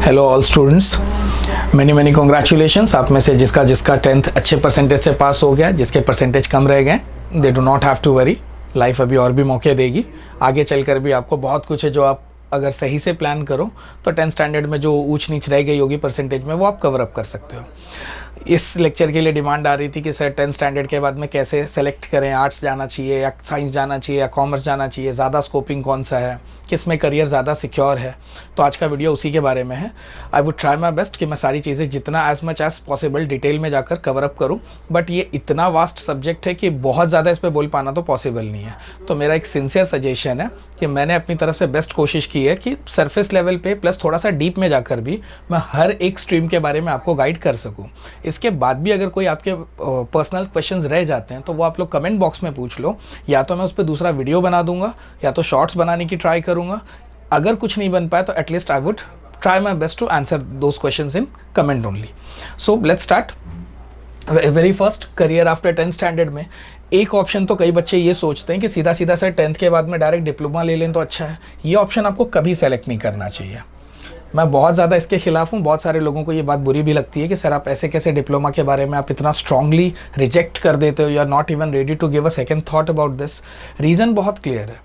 Hello all students, many congratulations. आप में से जिसका 10th अच्छे परसेंटेज से पास हो गया, जिसके परसेंटेज कम रह गए, they do not have to worry. Life अभी और भी मौके देगी। आगे चलकर भी आपको बहुत कुछ है जो आप अगर सही से प्लान करो तो 10th स्टैंडर्ड में जो ऊंच नीच रह गई होगी परसेंटेज में, वो आप कवर अप कर सकते हो। इस लेक्चर के लिए डिमांड आ रही थी कि सर 10th स्टैंडर्ड के बाद में कैसे सेलेक्ट करें, आर्ट्स जाना चाहिए या साइंस जाना चाहिए या कॉमर्स जाना चाहिए, ज़्यादा स्कोपिंग कौन सा है, किस में करियर ज़्यादा सिक्योर है। तो आज का वीडियो उसी के बारे में है। I would try my best कि मैं सारी चीज़ें जितना as much as possible detail में जाकर कवर अप करूँ, बट ये इतना वास्ट सब्जेक्ट है कि बहुत ज़्यादा इस पर बोल पाना तो पॉसिबल नहीं है। तो मेरा एक सिंसियर सजेशन है कि मैंने अपनी तरफ से बेस्ट कोशिश की है कि सरफेस लेवल पे प्लस थोड़ा सा डीप में जाकर भी मैं हर एक स्ट्रीम के बारे में आपको गाइड कर सकूं। इसके बाद भी अगर कोई आपके पर्सनल क्वेश्चंस रह जाते हैं तो वो आप लोग कमेंट बॉक्स में पूछ लो, या तो मैं उस पर दूसरा वीडियो बना दूंगा या तो शॉर्ट्स बनाने की ट्राई करूंगा। अगर कुछ नहीं बन पाया तो at least I would try my best to answer those questions in comment only. So let's start. Very first, career after 10th standard में एक ऑप्शन तो कई बच्चे ये सोचते हैं कि सीधा सीधा सर 10th के बाद में डायरेक्ट डिप्लोमा ले लें तो अच्छा है। ये ऑप्शन आपको कभी सेलेक्ट नहीं करना चाहिए। मैं बहुत ज़्यादा इसके खिलाफ हूँ। बहुत सारे लोगों को ये बात बुरी भी लगती है कि सर आप ऐसे कैसे डिप्लोमा के बारे में आप इतना स्ट्रांगली रिजेक्ट कर देते हो, you are not even ready to give a second thought about this. Reason बहुत क्लियर है।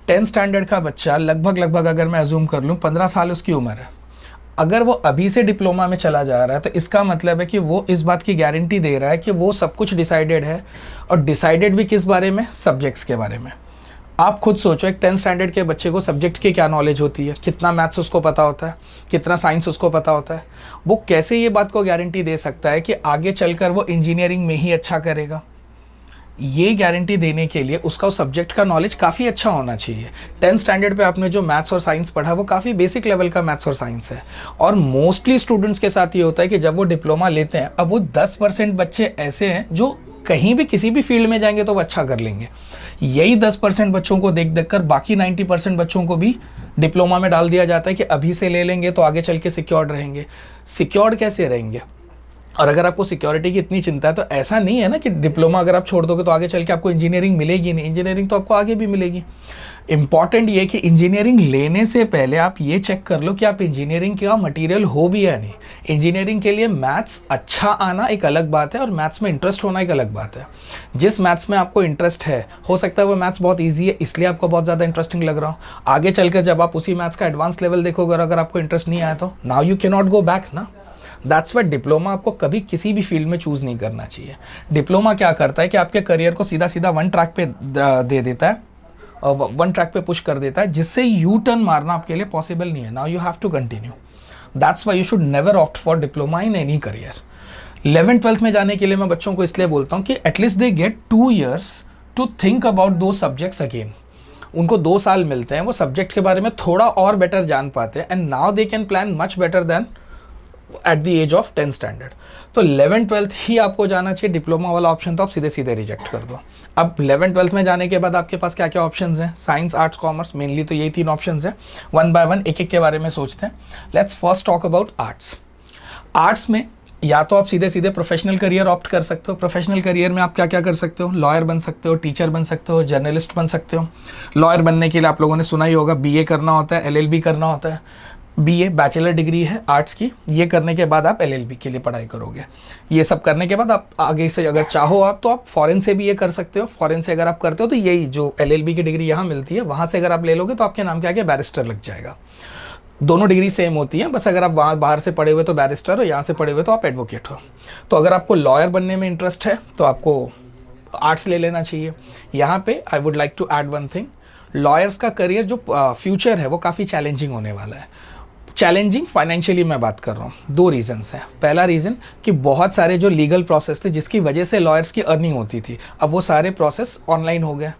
10th स्टैंडर्ड का बच्चा लगभग अगर मैं अज्यूम कर लूँ 15 साल उसकी उम्र है। अगर वो अभी से डिप्लोमा में चला जा रहा है तो इसका मतलब है कि वो इस बात की गारंटी दे रहा है कि वो सब कुछ डिसाइडेड है। और डिसाइडेड भी किस बारे में? सब्जेक्ट्स के बारे में। आप खुद सोचो, एक 10th स्टैंडर्ड के बच्चे को सब्जेक्ट की क्या नॉलेज होती है, कितना मैथ्स उसको पता होता है, कितना साइंस उसको पता होता है। वो कैसे ये बात को गारंटी दे सकता है कि आगे चलकर वो इंजीनियरिंग में ही अच्छा करेगा? ये गारंटी देने के लिए उसका उस सब्जेक्ट का नॉलेज काफ़ी अच्छा होना चाहिए। 10th स्टैंडर्ड पे आपने जो मैथ्स और साइंस पढ़ा वो काफ़ी बेसिक लेवल का मैथ्स और साइंस है। और मोस्टली स्टूडेंट्स के साथ ये होता है कि जब वो डिप्लोमा लेते हैं, अब वो 10% बच्चे ऐसे हैं जो कहीं भी किसी भी फील्ड में जाएंगे तो वो अच्छा कर लेंगे। यही 10% बच्चों को देख कर बाकी 90% बच्चों को भी डिप्लोमा में डाल दिया जाता है कि अभी से ले लेंगे तो आगे चल के सिक्योर्ड रहेंगे। सिक्योर्ड कैसे रहेंगे? और अगर आपको सिक्योरिटी की इतनी चिंता है तो ऐसा नहीं है ना कि डिप्लोमा अगर आप छोड़ दोगे तो आगे चल के आपको इंजीनियरिंग मिलेगी नहीं। इंजीनियरिंग तो आपको आगे भी मिलेगी। इंपॉर्टेंट ये कि इंजीनियरिंग लेने से पहले आप ये चेक कर लो कि आप इंजीनियरिंग का मटेरियल हो भी या नहीं। इंजीनियरिंग के लिए मैथ्स अच्छा आना एक अलग बात है और मैथ्स में इंटरेस्ट होना एक अलग बात है। जिस मैथ्स में आपको इंटरेस्ट है, हो सकता है वो मैथ्स बहुत ईजी है इसलिए आपको बहुत ज़्यादा इंटरेस्टिंग लग रहा हो। आगे चलकर जब आप उसी मैथ्स का एडवांस लेवल देखोगे और अगर आपको इंटरेस्ट नहीं आया तो now you can not go back ना। दैट्स वाई डिप्लोमा आपको कभी किसी भी फील्ड में चूज़ नहीं करना चाहिए। डिप्लोमा क्या करता है कि आपके करियर को सीधा सीधा वन ट्रैक पे दे देता है और वन ट्रैक पे पुश कर देता है, जिससे यू टर्न मारना आपके लिए पॉसिबल नहीं है। Now you have to continue. That's why you should never opt for diploma in any career. 11th-12th में जाने के लिए मैं बच्चों को इसलिए बोलता हूँ कि at least they get 2 years to think about दो सब्जेक्ट्स अगेन। उनको 2 साल मिलते हैं, वो सब्जेक्ट के बारे में थोड़ा और बेटर जान पाते हैं and now they can plan much better than at the age of 10th standard. तो 11th-12th ही आपको जाना चाहिए। डिप्लोमा वाला ऑप्शन तो आप सीधे सीधे रिजेक्ट कर दो। अब 11th-12th में जाने के बाद आपके पास क्या क्या ऑप्शंस हैं? साइंस, आर्ट्स, कॉमर्स, मेनली तो यही 3 ऑप्शंस हैं। वन बाय वन एक एक के बारे में सोचते हैं। Let's first talk about arts. Arts में या तो आप सीधे सीधे प्रोफेशनल करियर ऑप्ट कर सकते हो। प्रोफेशनल करियर में आप क्या क्या कर सकते हो? लॉयर बन सकते हो, टीचर बन सकते हो, जर्नलिस्ट बन सकते हो। लॉयर बनने के लिए आप लोगों ने सुना ही होगा बीए करना होता है, एलएलबी करना होता है। बीए बैचलर डिग्री है आर्ट्स की, ये करने के बाद आप एलएलबी के लिए पढ़ाई करोगे। ये सब करने के बाद आप आगे से अगर चाहो आप तो आप फॉरेन से भी ये कर सकते हो। फॉरेन से अगर आप करते हो तो यही जो एलएलबी की डिग्री यहाँ मिलती है वहाँ से अगर आप ले लोगे तो आपके नाम के आगे बैरिस्टर लग जाएगा। दोनों डिग्री सेम होती हैं, बस अगर आप वहाँ बाहर से पढ़े हुए तो बैरिस्टर हो, यहाँ से पढ़े हुए तो आप एडवोकेट हो। तो अगर आपको लॉयर बनने में इंटरेस्ट है तो आपको आर्ट्स ले लेना चाहिए। यहाँ पे I would like to add one thing. Lawyers का करियर जो फ्यूचर है वो काफ़ी चैलेंजिंग होने वाला है। चैलेंजिंग फाइनेंशियली मैं बात कर रहा हूँ। 2 रीज़न्स हैं। पहला रीज़न कि बहुत सारे जो लीगल प्रोसेस थे जिसकी वजह से लॉयर्स की अर्निंग होती थी, अब वो सारे प्रोसेस ऑनलाइन हो गए।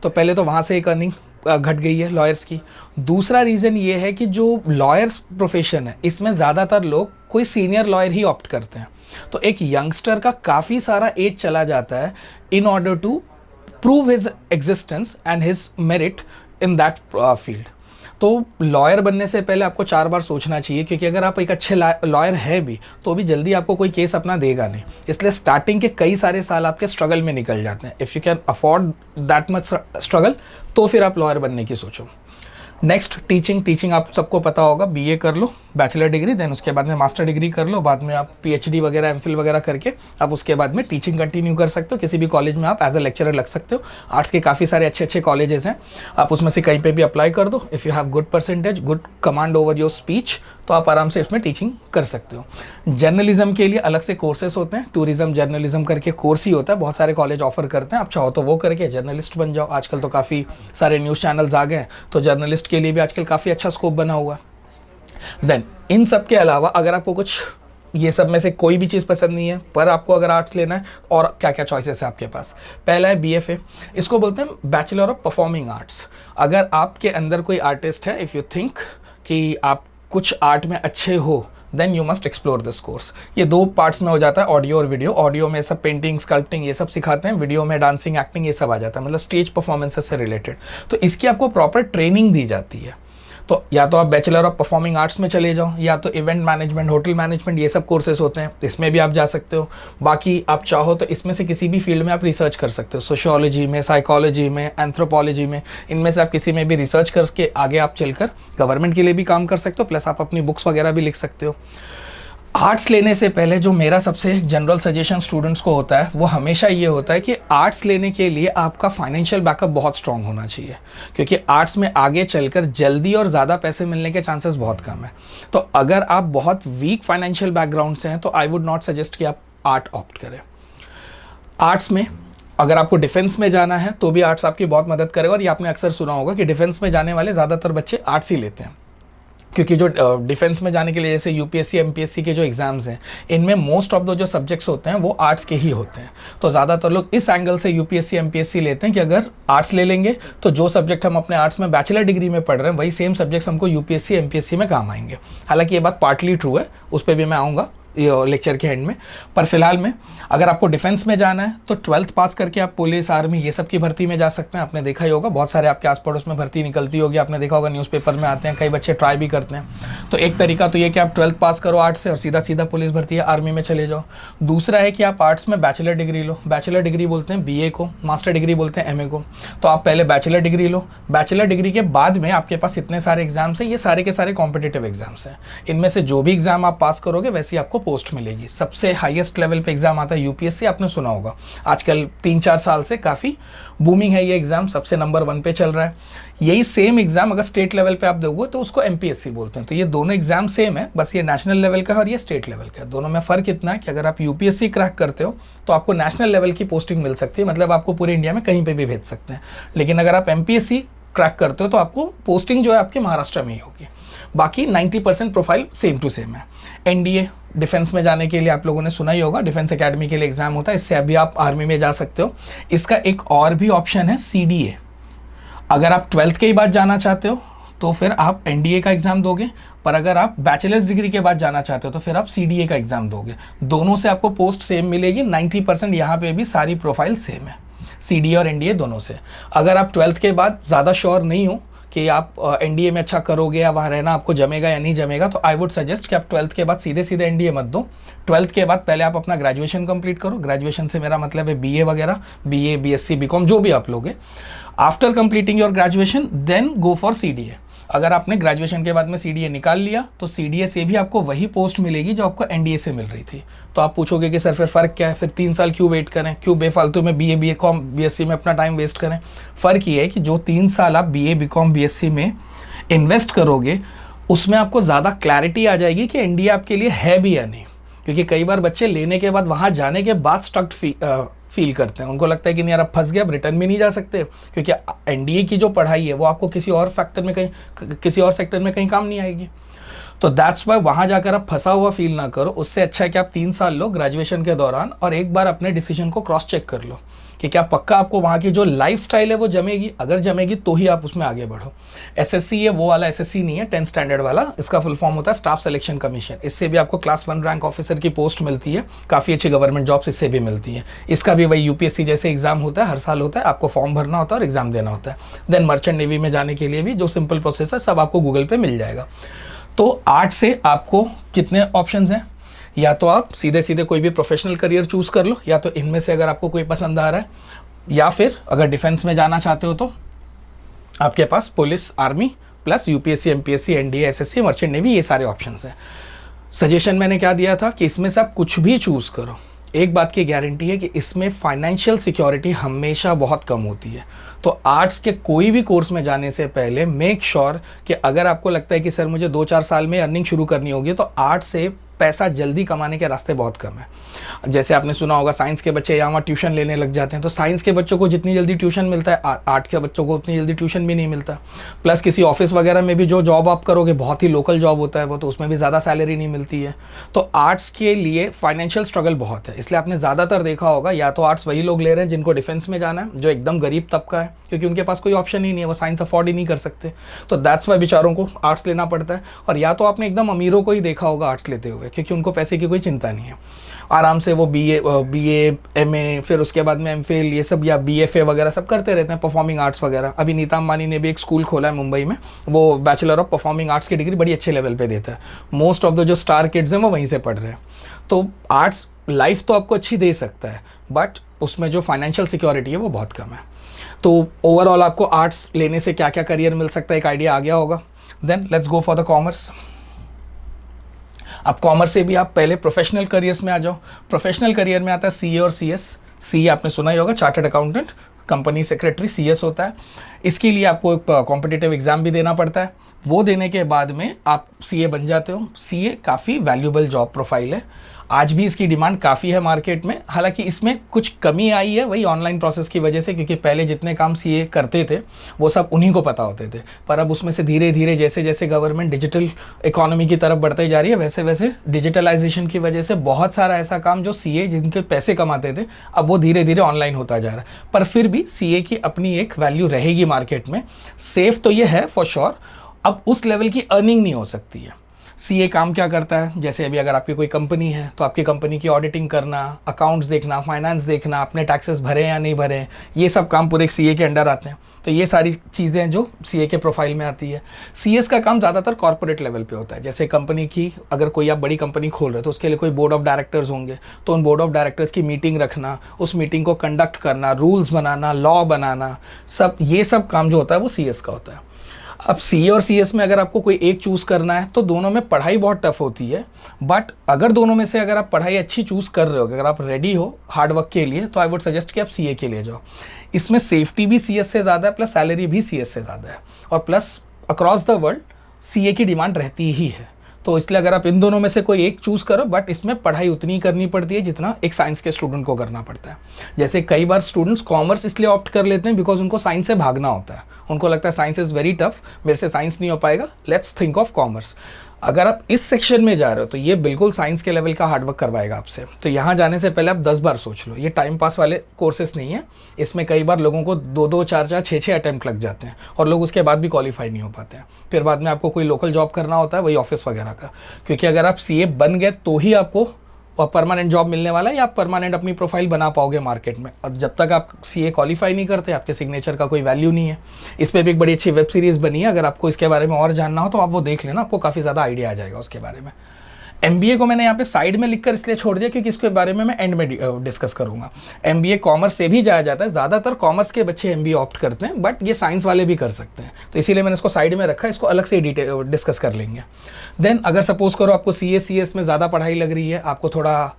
तो पहले तो वहाँ से एक अर्निंग घट गई है लॉयर्स की। दूसरा रीज़न ये है कि जो लॉयर्स प्रोफेशन है इसमें ज़्यादातर लोग कोई सीनियर लॉयर ही ऑप्ट करते हैं। तो एक यंगस्टर का काफ़ी सारा एज चला जाता है in order to prove his existence and his merit in that field. तो लॉयर बनने से पहले आपको 4 बार सोचना चाहिए, क्योंकि अगर आप एक अच्छे लॉयर है भी तो भी जल्दी आपको कोई केस अपना देगा नहीं। इसलिए स्टार्टिंग के कई सारे साल आपके स्ट्रगल में निकल जाते हैं। If you can afford that much struggle तो फिर आप लॉयर बनने की सोचो। नेक्स्ट टीचिंग आप सबको पता होगा, बीए कर लो बैचलर डिग्री, देन उसके बाद में मास्टर डिग्री कर लो, बाद में आप पीएचडी वगैरह एमफिल वगैरह करके आप उसके बाद में टीचिंग कंटिन्यू कर सकते हो। किसी भी कॉलेज में आप एज अ लेक्चरर लग सकते हो। आर्ट्स के काफ़ी सारे अच्छे अच्छे कॉलेजेस हैं, आप उसमें से कहीं पे भी अप्लाई कर दो। If you have good percentage, good command over your speech, तो आप आराम से इसमें टीचिंग कर सकते हो। जर्नलिज्म के लिए अलग से कोर्सेस होते हैं, टूरिज्म जर्नलिज्म करके कोर्स ही होता है, बहुत सारे कॉलेज ऑफर करते हैं। आप चाहो तो वो करके जर्नलिस्ट बन जाओ। आजकल तो काफ़ी सारे न्यूज़ चैनल्स आ गए हैं, तो जर्नलिस्ट के लिए भी आजकल काफ़ी अच्छा स्कोप बना हुआ है। देन इन सब के अलावा अगर आपको कुछ ये सब में से कोई भी चीज़ पसंद नहीं है, पर आपको अगर आर्ट्स लेना है, और क्या क्या चॉइसेस है आपके पास। पहला है बीएफए, इसको बोलते हैं बैचलर ऑफ परफॉर्मिंग आर्ट्स। अगर आपके अंदर कोई आर्टिस्ट है, इफ़ यू थिंक कि आप कुछ आर्ट में अच्छे हो, then you must explore this course. ये दो पार्ट्स में हो जाता है, ऑडियो और वीडियो। ऑडियो में सब पेंटिंग, स्कल्पटिंग ये सब सिखाते हैं, वीडियो में डांसिंग, एक्टिंग ये सब आ जाता है, मतलब स्टेज परफॉर्मेंसेस से रिलेटेड। तो इसकी आपको प्रॉपर ट्रेनिंग दी जाती है। तो या तो आप बैचलर ऑफ परफॉर्मिंग आर्ट्स में चले जाओ, या तो इवेंट मैनेजमेंट, होटल मैनेजमेंट ये सब कोर्सेज होते हैं, इसमें भी आप जा सकते हो। बाकी आप चाहो तो इसमें से किसी भी फील्ड में आप रिसर्च कर सकते हो, सोशियोलॉजी में, साइकोलॉजी में, एंथ्रोपोलॉजी में, इनमें से आप किसी में भी रिसर्च करके आगे आप चलकर गवर्नमेंट के लिए भी काम कर सकते हो, प्लस आप अपनी बुक्स वगैरह भी लिख सकते हो। आर्ट्स लेने से पहले जो मेरा सबसे जनरल सजेशन स्टूडेंट्स को होता है वो हमेशा ये होता है कि आर्ट्स लेने के लिए आपका फाइनेंशियल बैकअप बहुत स्ट्रांग होना चाहिए, क्योंकि आर्ट्स में आगे चलकर जल्दी और ज़्यादा पैसे मिलने के चांसेस बहुत कम है। तो अगर आप बहुत वीक फाइनेंशियल बैकग्राउंड से हैं तो आई वुड नॉट सजेस्ट कि आप आर्ट ऑप्ट करें। आर्ट्स में अगर आपको डिफेंस में जाना है तो भी आर्ट्स आपकी बहुत मदद करेगा, और ये आपने अक्सर सुना होगा कि डिफेंस में जाने वाले ज़्यादातर बच्चे आर्ट्स ही लेते हैं, क्योंकि जो डिफेंस में जाने के लिए जैसे यूपीएससी एमपीएससी के जो एग्ज़ाम्स हैं, इनमें मोस्ट ऑफ द जो सब्जेक्ट्स होते हैं वो आर्ट्स के ही होते हैं। तो ज़्यादातर लोग इस एंगल से यूपीएससी एमपीएससी लेते हैं कि अगर आर्ट्स ले लेंगे तो जो सब्जेक्ट हम अपने आर्ट्स में बैचलर डिग्री में पढ़ रहे हैं वही सेम सब्जेक्ट्स हमको यूपीएससी एमपीएससी में काम आएंगे। हालांकि ये बात पार्टली ट्रू है, उस पर भी मैं आऊँगा लेक्चर के एंड में। पर फिलहाल में अगर आपको डिफेंस में जाना है तो 12th पास करके आप पुलिस, आर्मी ये सब की भर्ती में जा सकते हैं। आपने देखा ही होगा, बहुत सारे आपके आस पड़ोस में भर्ती निकलती होगी, आपने देखा होगा न्यूज़पेपर में आते हैं, कई बच्चे ट्राई भी करते हैं। तो एक तरीका तो ये कि आप 12th पास करो आर्ट्स से और सीधा सीधा पुलिस भर्ती है, आर्मी में चले जाओ। दूसरा है कि आप आर्ट्स में बैचलर डिग्री लो। बैचलर डिग्री बोलते हैं बीए को, मास्टर डिग्री बोलते हैं एमए को। तो आप पहले बैचलर डिग्री लो, बैचलर डिग्री के बाद में आपके पास इतने सारे एग्जाम्स हैं, ये सारे के सारे कॉम्पिटिटिव एग्जाम्स हैं। इनमें से जो भी एग्जाम आप पास करोगे वैसी आपको पोस्ट मिलेगी। सबसे हाईएस्ट लेवल पे एग्जाम आता है यूपीएससी, आपने सुना होगा, आजकल 3-4 साल से काफ़ी बूमिंग है ये एग्जाम, सबसे नंबर 1 पे चल रहा है। यही सेम एग्जाम अगर स्टेट लेवल पे आप दोगे तो उसको एमपीएससी बोलते हैं। तो ये दोनों एग्जाम सेम है, बस ये नेशनल लेवल का है और ये स्टेट लेवल का है। दोनों में फ़र्क इतना है कि अगर आप यूपीएससी क्रैक करते हो तो आपको नेशनल लेवल की पोस्टिंग मिल सकती है, मतलब आपको पूरे इंडिया में कहीं पर भी भेज सकते हैं। लेकिन अगर आप एमपीएससी क्रैक करते हो तो आपको पोस्टिंग जो है आपके महाराष्ट्र में ही होगी। बाकी 90% प्रोफाइल सेम टू सेम है। एनडीए डिफेंस में जाने के लिए आप लोगों ने सुना ही होगा, डिफेंस एकेडमी के लिए एग्जाम होता है, इससे अभी आप आर्मी में जा सकते हो। इसका एक और भी ऑप्शन है सीडीए। अगर आप 12th के ही बाद जाना चाहते हो तो फिर आप एनडीए का एग्जाम दोगे, पर अगर आप बैचलर्स डिग्री के बाद जाना चाहते हो तो फिर आप सीडीए का एग्जाम दोगे। दोनों से आपको पोस्ट सेम मिलेगी, 90% यहाँ पे भी सारी प्रोफाइल सेम है, सीडीए और एनडीए दोनों से। अगर आप 12th के बाद ज़्यादा श्योर नहीं हो कि आप एनडीए में अच्छा करोगे या वहाँ रहना आपको जमेगा या नहीं जमेगा, तो आई वुड सजेस्ट कि आप 12th के बाद सीधे सीधे एनडीए मत दो। 12th के बाद पहले आप अपना ग्रेजुएशन कंप्लीट करो। ग्रेजुएशन से मेरा मतलब है बीए वगैरह, बीए, बीएससी, बीकॉम जो भी आप लोगे। After completing your graduation then go for CDA. अगर आपने ग्रेजुएशन के बाद में सीडीए निकाल लिया तो सीडीए से भी आपको वही पोस्ट मिलेगी जो आपको एनडीए से मिल रही थी। तो आप पूछोगे कि सर फिर फ़र्क क्या है, फिर 3 साल क्यों वेट करें, क्यों बेफालतू में बीए, बीकॉम, बीएससी में अपना टाइम वेस्ट करें। फ़र्क ये है कि जो 3 साल आप बीए, बीकॉम, बीएससी में इन्वेस्ट करोगे उसमें आपको ज़्यादा क्लैरिटी आ जाएगी कि एनडीए आपके लिए है भी या नहीं। क्योंकि कई बार बच्चे लेने के बाद, वहाँ जाने के बाद स्टक्ड फील करते हैं, उनको लगता है कि नहीं यार अब फंस गया, अब रिटर्न भी नहीं जा सकते, क्योंकि एनडीए की जो पढ़ाई है वो आपको किसी और सेक्टर में कहीं काम नहीं आएगी। तो दैट्स वाई वहाँ जाकर आप फंसा हुआ फील ना करो। उससे अच्छा है कि आप 3 साल लो ग्रेजुएशन के दौरान और एक बार अपने डिसीजन को क्रॉस चेक कर लो कि क्या पक्का आपको वहाँ की जो लाइफ स्टाइल है वो जमेगी। अगर जमेगी तो ही आप उसमें आगे बढ़ो। एसएससी है वो वाला एसएससी नहीं है, 10th स्टैंडर्ड वाला, इसका फुल फॉर्म होता है स्टाफ सिलेक्शन कमीशन। इससे भी आपको क्लास 1 रैंक ऑफिसर की पोस्ट मिलती है, काफ़ी अच्छी गवर्नमेंट जॉब्स इससे भी मिलती है। इसका भी वही यूपीएससी जैसे एग्जाम होता है, हर साल होता है, आपको फॉर्म भरना होता है और एग्जाम देना होता है। देन मर्चेंट नेवी में जाने के लिए भी जो सिंपल प्रोसेस है सब आपको गूगल पे मिल जाएगा। तो आर्ट से आपको कितने ऑप्शंस हैं, या तो आप सीधे सीधे कोई भी प्रोफेशनल करियर चूज़ कर लो, या तो इनमें से अगर आपको कोई पसंद आ रहा है, या फिर अगर डिफेंस में जाना चाहते हो तो आपके पास police, army plus UPSC, MPSC, NDA, SSC, merchant navy, ये सारे ऑप्शंस हैं। सजेशन मैंने क्या दिया था कि इसमें से आप कुछ भी चूज़ करो, एक बात की गारंटी है कि इसमें फाइनेंशियल सिक्योरिटी हमेशा बहुत कम होती है। तो आर्ट्स के कोई भी कोर्स में जाने से पहले मेक श्योर कि अगर आपको लगता है कि सर मुझे 2-4 साल में अर्निंग शुरू करनी होगी, तो आर्ट्स से पैसा जल्दी कमाने के रास्ते बहुत कम है। जैसे आपने सुना होगा साइंस के बच्चे यहाँ वहाँ ट्यूशन लेने लग जाते हैं, तो साइंस के बच्चों को जितनी जल्दी ट्यूशन मिलता है, आर्ट के बच्चों को उतनी जल्दी ट्यूशन भी नहीं मिलता। प्लस किसी ऑफिस वगैरह में भी जो जॉब आप करोगे बहुत ही लोकल जॉब होता है वो, तो उसमें भी ज़्यादा सैलरी नहीं मिलती है। तो आर्ट्स के लिए फाइनेंशियल स्ट्रगल बहुत है, इसलिए आपने ज़्यादातर देखा होगा या तो आर्ट्स वही लोग ले रहे हैं जिनको डिफेंस में जाना है, जो एकदम गरीब तबका है, क्योंकि उनके पास कोई ऑप्शन ही नहीं है, वो साइंस अफोर्ड ही नहीं कर सकते, तो दैट्स वाई बेचारों को आर्ट्स लेना पड़ता है। और या तो आपने एकदम अमीरों को ही देखा होगा आर्ट्स लेते हुए, क्योंकि उनको पैसे की कोई चिंता नहीं है, आराम से वो बीए, एमए, फिर उसके बाद में एमफिल, ये सब या बीएफए वगैरह सब करते रहते हैं, परफॉर्मिंग आर्ट्स वगैरह। अभी नीता अंबानी ने भी एक स्कूल खोला है मुंबई में, वो बैचलर ऑफ परफॉर्मिंग आर्ट्स की डिग्री बड़ी अच्छे लेवल पे देता है। मोस्ट ऑफ द जो स्टार किड्स हैं वो वहीं से पढ़ रहे हैं। तो आर्ट्स लाइफ तो आपको अच्छी दे सकता है, बट उसमें जो फाइनेंशियल सिक्योरिटी है वो बहुत कम है। तो ओवरऑल आपको आर्ट्स लेने से क्या क्या करियर मिल सकता है एक आइडिया आ गया होगा। Then let's go for the commerce. अब कॉमर्स से भी आप पहले प्रोफेशनल करियर्स में आ जाओ। प्रोफेशनल करियर में आता है सीए और सीएस। सीए आपने सुना ही होगा, chartered accountant, company secretary. CS होता है, इसके लिए आपको एक कॉम्पिटिटिव एग्जाम भी देना पड़ता है। वो देने के बाद में आप सीए बन जाते हो। सीए काफ़ी वैल्यूएबल जॉब प्रोफाइल है, आज भी इसकी डिमांड काफ़ी है मार्केट में। हालांकि इसमें कुछ कमी आई है वही ऑनलाइन प्रोसेस की वजह से, क्योंकि पहले जितने काम सीए करते थे वो सब उन्हीं को पता होते थे, पर अब उसमें से धीरे धीरे जैसे जैसे गवर्नमेंट डिजिटल इकोनॉमी की तरफ बढ़ते जा रही है, वैसे वैसे डिजिटलाइजेशन की वजह से बहुत सारा ऐसा काम जो सीए जिनके पैसे कमाते थे अब वो धीरे धीरे ऑनलाइन होता जा रहा है। पर फिर भी सीए की अपनी एक वैल्यू रहेगी मार्केट में। सेफ तो ये है फॉर श्योर, अब उस लेवल की अर्निंग नहीं हो सकती है। सीए काम क्या करता है, जैसे अभी अगर आपकी कोई कंपनी है तो आपकी कंपनी की ऑडिटिंग करना, अकाउंट्स देखना, फाइनेंस देखना, अपने टैक्सेस भरे या नहीं भरे, ये सब काम पूरे सीए के अंडर आते हैं। तो ये सारी चीज़ें जो सीए के प्रोफाइल में आती है। सीएस का काम ज़्यादातर कॉर्पोरेट लेवल पे होता है। जैसे कंपनी की अगर कोई आप बड़ी कंपनी खोल रहे हो तो उसके लिए कोई बोर्ड ऑफ डायरेक्टर्स होंगे, तो उन बोर्ड ऑफ डायरेक्टर्स की मीटिंग रखना, उस मीटिंग को कंडक्ट करना, रूल्स बनाना, लॉ बनाना, सब ये सब काम जो होता है वो सीएस का होता है। अब सीए और सीएस में अगर आपको कोई एक चूज़ करना है तो दोनों में पढ़ाई बहुत टफ होती है, बट अगर दोनों में से अगर आप पढ़ाई अच्छी चूज़ कर रहे हो, अगर आप रेडी हो हार्ड वर्क के लिए, तो आई वुड सजेस्ट कि आप सीए के लिए जाओ। इसमें सेफ्टी भी सीएस से ज़्यादा है, प्लस सैलरी भी सीएस से ज़्यादा है, और plus across the world CA की डिमांड रहती ही है। तो इसलिए अगर आप इन दोनों में से कोई एक चूज़ करो, बट इसमें पढ़ाई उतनी करनी पड़ती है जितना एक साइंस के स्टूडेंट को करना पड़ता है। जैसे कई बार स्टूडेंट्स कॉमर्स इसलिए ऑप्ट कर लेते हैं बिकॉज उनको साइंस से भागना होता है, उनको लगता है साइंस इज़ वेरी टफ, मेरे से साइंस नहीं हो पाएगा, लेट्स थिंक ऑफ कॉमर्स। अगर आप इस सेक्शन में जा रहे हो तो ये बिल्कुल साइंस के लेवल का हार्डवर्क करवाएगा आपसे। तो यहाँ जाने से पहले आप 10 बार सोच लो, ये टाइम पास वाले कोर्सेस नहीं है। इसमें कई बार लोगों को 2-2, 4-4, 6-6 अटैम्प्ट लग जाते हैं और लोग उसके बाद भी क्वालिफाई नहीं हो पाते हैं। फिर बाद में आपको कोई लोकल जॉब करना होता है, वही ऑफिस वगैरह का, क्योंकि अगर आप सीए बन गए तो ही आपको परमानेंट जॉब मिलने वाला है या आप परमानेंट अपनी प्रोफाइल बना पाओगे मार्केट में। और जब तक आप सीए क्वालिफाई नहीं करते, आपके सिग्नेचर का कोई वैल्यू नहीं है। इस पर भी एक बड़ी अच्छी वेब सीरीज़ बनी है, अगर आपको इसके बारे में और जानना हो तो आप वो देख लेना, आपको काफ़ी ज़्यादा आइडिया आ जाएगा उसके बारे में। एमबीए को मैंने यहाँ पे साइड में लिखकर इसलिए छोड़ दिया क्योंकि इसके बारे में मैं एंड में डिस्कस करूँगा। एमबीए कॉमर्स से भी जाया जाता है, ज़्यादातर कॉमर्स के बच्चे एमबीए ऑप्ट करते हैं, बट ये साइंस वाले भी कर सकते हैं, तो इसीलिए मैंने इसको साइड में रखा है, इसको अलग से डिटेल डिस्कस कर लेंगे। देन अगर सपोज करो आपको सीए सीएस में ज़्यादा पढ़ाई लग रही है, आपको थोड़ा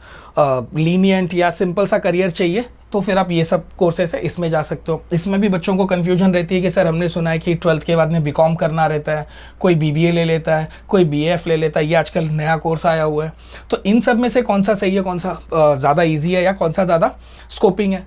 लीनियंट या सिंपल सा करियर चाहिए, तो फिर आप ये सब कोर्सेस है इसमें जा सकते हो। इसमें भी बच्चों को कन्फ्यूजन रहती है कि सर हमने सुना है कि 12th के बाद में बीकॉम करना रहता है, कोई बीबीए ले लेता है, कोई बीएफ ले लेता है, ये आजकल नया कोर्स आया हुआ है। तो इन सब में से कौन सा सही है, कौन सा ज़्यादा ईजी है या कौन सा ज़्यादा स्कोपिंग है?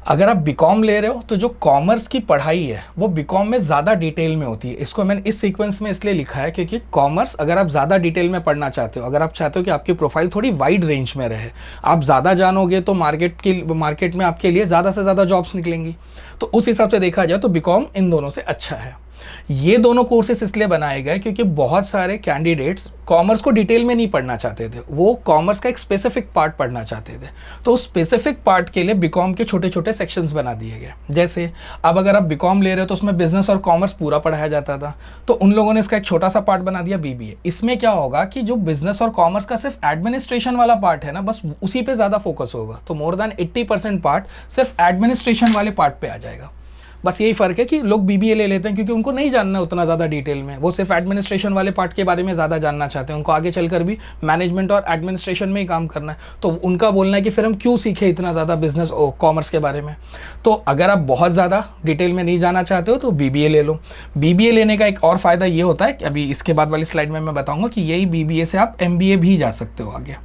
अगर आप बीकॉम ले रहे हो तो जो कॉमर्स की पढ़ाई है वो बीकॉम में ज़्यादा डिटेल में होती है। इसको मैंने इस सीक्वेंस में इसलिए लिखा है क्योंकि कॉमर्स अगर आप ज़्यादा डिटेल में पढ़ना चाहते हो, अगर आप चाहते हो कि आपकी प्रोफाइल थोड़ी वाइड रेंज में रहे, आप ज़्यादा जानोगे तो मार्केट में आपके लिए ज़्यादा से ज़्यादा जॉब्स निकलेंगी। तो उस हिसाब से देखा जाए तो बीकॉम इन दोनों से अच्छा है। ये दोनों कोर्सेस इसलिए बनाए गए क्योंकि बहुत सारे कैंडिडेट्स कॉमर्स को डिटेल में नहीं पढ़ना चाहते थे, वो कॉमर्स का एक स्पेसिफिक पार्ट पढ़ना चाहते थे। तो उस स्पेसिफिक पार्ट के लिए बीकॉम के छोटे छोटे सेक्शंस बना दिए गए। जैसे अब अगर आप बीकॉम ले रहे हो तो उसमें बिजनेस और कॉमर्स पूरा पढ़ाया जाता था, तो उन लोगों ने इसका एक छोटा सा पार्ट बना दिया बीबीए। इसमें क्या होगा कि जो बिजनेस और कॉमर्स का सिर्फ एडमिनिस्ट्रेशन वाला पार्ट है ना, बस उसी पे ज़्यादा फोकस होगा। तो मोर देन 80% पार्ट सिर्फ एडमिनिस्ट्रेशन वाले पार्ट पे आ जाएगा। बस यही फ़र्क है कि लोग बीबीए ले लेते हैं क्योंकि उनको नहीं जानना उतना ज़्यादा डिटेल में, वो सिर्फ एडमिनिस्ट्रेशन वाले पार्ट के बारे में ज़्यादा जानना चाहते हैं, उनको आगे चलकर भी मैनेजमेंट और एडमिनिस्ट्रेशन में ही काम करना है। तो उनका बोलना है कि फिर हम क्यों सीखें इतना ज़्यादा बिजनेस और कॉमर्स के बारे में। तो अगर आप बहुत ज़्यादा डिटेल में नहीं जाना चाहते हो तो बीबीए ले लो। बीबीए लेने का एक और फ़ायदा ये होता है कि अभी इसके बाद वाली स्लाइड में मैं बताऊँगा कि यही बीबीए से आप एमबीए भी जा सकते हो आगे।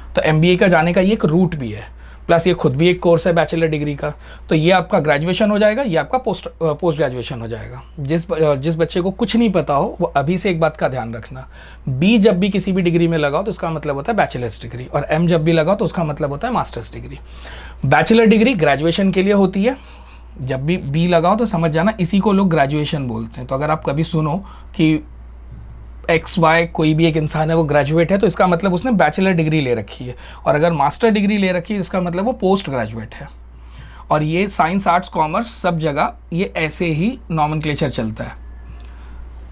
तो एमबीए का जाने का ये एक रूट भी है, प्लस ये खुद भी एक कोर्स है बैचलर डिग्री का। तो ये आपका ग्रेजुएशन हो जाएगा, ये आपका पोस्ट ग्रेजुएशन हो जाएगा। जिस बच्चे को कुछ नहीं पता हो वो अभी से एक बात का ध्यान रखना, बी जब भी किसी भी डिग्री में लगाओ तो इसका मतलब होता है बैचलर्स डिग्री, और एम जब भी लगाओ तो उसका मतलब होता है masters degree. Bachelor degree graduation के लिए होती है, जब भी बी लगाओ तो समझ जाना इसी को लोग ग्रेजुएशन बोलते हैं। तो अगर आप कभी सुनो कि एक्स वाई कोई भी एक इंसान है वो ग्रेजुएट है तो इसका मतलब उसने बैचलर डिग्री ले रखी है, और अगर मास्टर डिग्री ले रखी है इसका मतलब वो पोस्ट ग्रेजुएट है। और ये साइंस आर्ट्स कॉमर्स सब जगह ये ऐसे ही नॉमेनक्लेचर चलता है।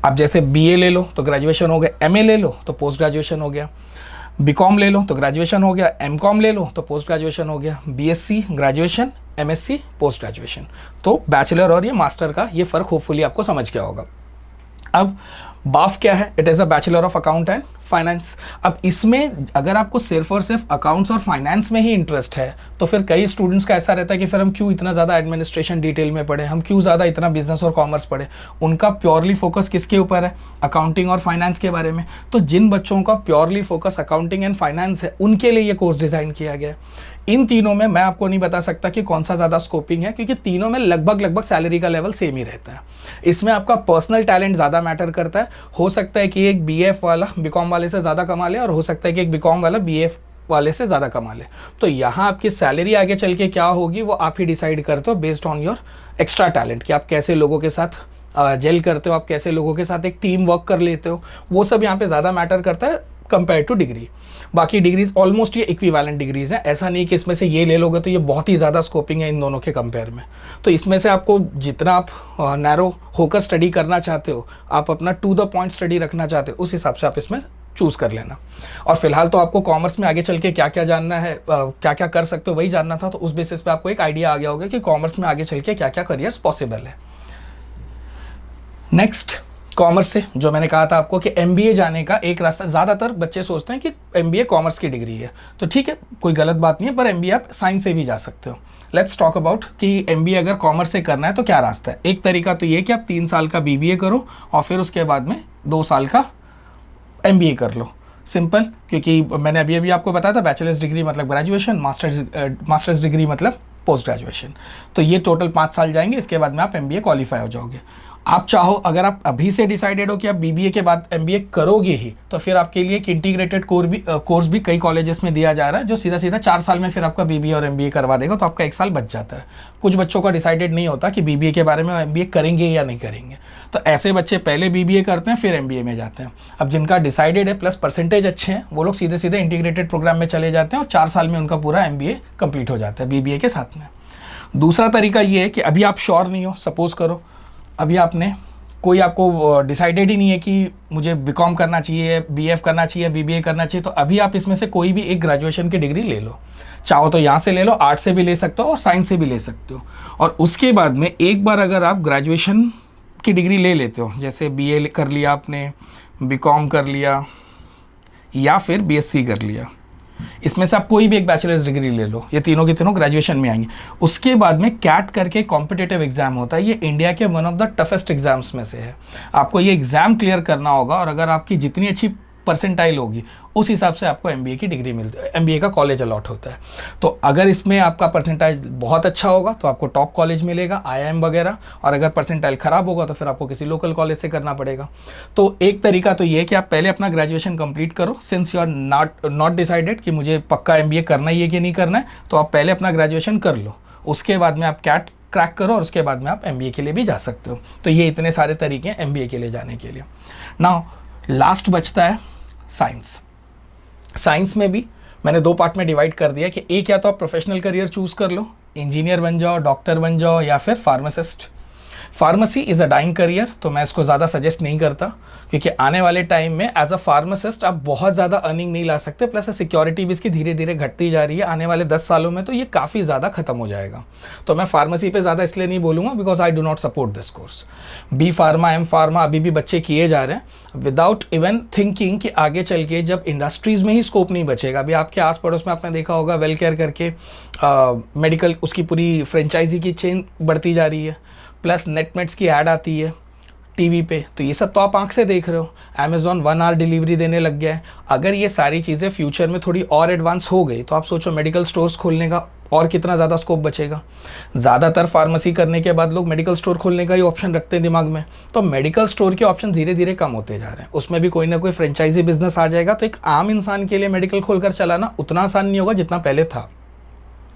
अब जैसे बीए ले लो तो ग्रेजुएशन हो गया, एमए ले लो तो पोस्ट ग्रेजुएशन हो गया, बीकॉम ले लो तो ग्रेजुएशन हो गया, एमकॉम ले लो तो पोस्ट ग्रेजुएशन हो गया, BSc graduation, MSc post graduation. तो बैचलर और ये मास्टर का ये फ़र्क होपफुली आपको समझ गया होगा। अब बाफ क्या है? It is a bachelor of account and finance. अब इसमें अगर आपको सिर्फ और सिर्फ अकाउंट्स और फाइनेंस में ही इंटरेस्ट है तो फिर कई स्टूडेंट्स का ऐसा रहता है कि फिर हम क्यों इतना ज़्यादा एडमिनिस्ट्रेशन डिटेल में पढ़े, हम क्यों ज़्यादा इतना बिजनेस और कॉमर्स पढ़े। उनका प्योरली फोकस किसके ऊपर है? अकाउंटिंग और फाइनेंस के बारे में। तो जिन बच्चों का purely focus accounting and finance है उनके लिए ये कोर्स डिज़ाइन किया गया है। इन तीनों में मैं आपको नहीं बता सकता कि कौन सा ज़्यादा स्कोपिंग है, क्योंकि तीनों में लगभग सैलरी का लेवल सेम ही रहता है। इसमें आपका पर्सनल टैलेंट ज़्यादा मैटर करता है। हो सकता है कि एक बीएफ वाला बीकॉम वाले से ज़्यादा कमा ले, और हो सकता है कि एक बीकॉम वाला बीएफ वाले से ज़्यादा कमा ले। तो यहाँ आपकी सैलरी आगे चल के क्या होगी वो आप ही डिसाइड करते हो based on your extra talent, कि आप कैसे लोगों के साथ जेल करते हो, आप कैसे लोगों के साथ एक टीम वर्क कर लेते हो। वो सब यहाँ पे ज़्यादा मैटर करता है कंपेयर टू डिग्री। बाकी डिग्रीज ऑलमोस्ट ये इक्विवेलेंट डिग्रीज हैं, ऐसा नहीं कि इसमें से ये ले लोगे तो ये बहुत ही ज़्यादा स्कोपिंग है इन दोनों के कंपेयर में। तो इसमें से आपको जितना आप नैरो होकर स्टडी करना चाहते हो, आप अपना टू द पॉइंट स्टडी रखना चाहते हो, उस हिसाब से आप इसमें चूज़ कर लेना। और फिलहाल तो आपको कॉमर्स में आगे चल के क्या क्या जानना है, क्या क्या कर सकते हो वही जानना था। तो उस बेसिस पे आपको एक आइडिया आ गया होगा कि कॉमर्स में आगे चल के क्या क्या करियर्स पॉसिबल है। नेक्स्ट, कॉमर्स से जो मैंने कहा था आपको कि एमबीए जाने का एक रास्ता, ज़्यादातर बच्चे सोचते हैं कि एमबीए कॉमर्स की डिग्री है, तो ठीक है कोई गलत बात नहीं है, पर एमबीए आप साइंस से भी जा सकते हो। लेट्स टॉक अबाउट कि एमबीए अगर कॉमर्स से करना है तो क्या रास्ता है। एक तरीका तो ये कि आप 3 साल का बीबीए करो और फिर उसके बाद में 2 साल का एमबीए कर लो। सिंपल, क्योंकि मैंने अभी आपको बताया था बैचलर्स डिग्री मतलब ग्रेजुएशन, मास्टर्स डिग्री मतलब पोस्ट ग्रेजुएशन। तो ये टोटल 5 साल जाएंगे, इसके बाद में आप एमबीए क्वालिफाई हो जाओगे। आप चाहो, अगर आप अभी से डिसाइडेड हो कि आप बीबीए के बाद एमबीए करोगे ही, तो फिर आपके लिए एक इंटीग्रेटेड कोर्स भी कई कॉलेजेस में दिया जा रहा है, जो सीधा 4 साल में फिर आपका बीबीए और एमबीए करवा देगा, तो आपका 1 साल बच जाता है। कुछ बच्चों का डिसाइडेड नहीं होता कि बीबीए के बारे में एमबीए करेंगे या नहीं करेंगे, तो ऐसे बच्चे पहले बीबीए करते हैं फिर एमबीए में जाते हैं। अब जिनका डिसाइडेड है प्लस परसेंटेज अच्छे हैं, वो लोग सीधे इंटीग्रेटेड प्रोग्राम में चले जाते हैं और 4 साल में उनका पूरा एमबीए कंप्लीट हो जाता है बीबीए के साथ में। दूसरा तरीका ये है कि अभी आप श्योर नहीं हो, सपोज करो अभी आपने कोई आपको डिसाइडेड ही नहीं है कि मुझे बीकॉम करना चाहिए, बीएफ करना चाहिए, बीबीए करना चाहिए, तो अभी आप इसमें से कोई भी एक ग्रेजुएशन की डिग्री ले लो। चाहो तो यहाँ से ले लो, आर्ट्स से भी ले सकते हो और साइंस से भी ले सकते हो। और उसके बाद में एक बार अगर आप ग्रेजुएशन की डिग्री ले लेते हो, जैसे बीए कर लिया आपने, बीकॉम कर लिया या फिर बीएससी कर लिया, इसमें से आप कोई भी एक बैचलर्स डिग्री ले लो, ये तीनों के तीनों ग्रेजुएशन में आएंगे। उसके बाद में कैट करके कॉम्पिटिटिव एग्जाम होता है, ये इंडिया के one of the toughest exams में से है। आपको ये एग्जाम क्लियर करना होगा और अगर आपकी जितनी अच्छी परसेंटाइल होगी उस हिसाब से आपको एमबीए की डिग्री मिलती है, एमबीए का कॉलेज अलॉट होता है। तो अगर इसमें आपका परसेंटाइल बहुत अच्छा होगा तो आपको टॉप कॉलेज मिलेगा, आईआईएम वगैरह, और अगर परसेंटाइल ख़राब होगा तो फिर आपको किसी लोकल कॉलेज से करना पड़ेगा। तो एक तरीका तो ये है कि आप पहले अपना ग्रेजुएशन कंप्लीट करो, since you are not decided कि मुझे पक्का एमबीए करना ही है कि नहीं करना है, तो आप पहले अपना ग्रेजुएशन कर लो, उसके बाद में आप कैट क्रैक करो और उसके बाद में आप एमबीए के लिए भी जा सकते हो। तो ये इतने सारे तरीके हैं एमबीए के लिए जाने के लिए। नाउ लास्ट बचता है साइंस। साइंस में भी मैंने 2 पार्ट में डिवाइड कर दिया कि एक या तो आप प्रोफेशनल करियर चूज़ कर लो, इंजीनियर बन जाओ, डॉक्टर बन जाओ या फिर pharmacist. Pharmacy is a dying career, तो मैं इसको ज़्यादा सजेस्ट नहीं करता, क्योंकि आने वाले टाइम में एज अ फार्मासिस्ट आप बहुत ज़्यादा अर्निंग नहीं ला सकते, प्लस सिक्योरिटी भी इसकी धीरे धीरे घटती जा रही है। आने वाले 10 सालों में तो ये काफ़ी ज़्यादा खत्म हो जाएगा। तो मैं फार्मेसी पे ज़्यादा इसलिए नहीं बोलूँगा because I do not support this course. B pharma, M pharma अभी भी बच्चे किए जा रहे हैं विदाउट इवन थिंकिंग कि आगे चल के जब इंडस्ट्रीज़ में ही स्कोप नहीं बचेगा। अभी आपके आस पड़ोस में आपने देखा होगा वेल केयर करके मेडिकल उसकी पूरी फ्रेंचाइजी की चेन बढ़ती जा रही है, प्लस नेटमेट्स की ऐड आती है टीवी पे, तो ये सब तो आप आंख से देख रहे हो। अमेज़ॉन 1 आवर डिलीवरी देने लग गया है। अगर ये सारी चीज़ें फ्यूचर में थोड़ी और एडवांस हो गई तो आप सोचो मेडिकल स्टोर्स खोलने का और कितना ज़्यादा स्कोप बचेगा। ज़्यादातर फार्मेसी करने के बाद लोग मेडिकल स्टोर खोलने का ही ऑप्शन रखते हैं दिमाग में, तो मेडिकल स्टोर के ऑप्शन धीरे धीरे कम होते जा रहे हैं। उसमें भी कोई ना कोई फ्रेंचाइजी बिजनेस आ जाएगा, तो एक आम इंसान के लिए मेडिकल खोलकर चलाना उतना आसान नहीं होगा जितना पहले था।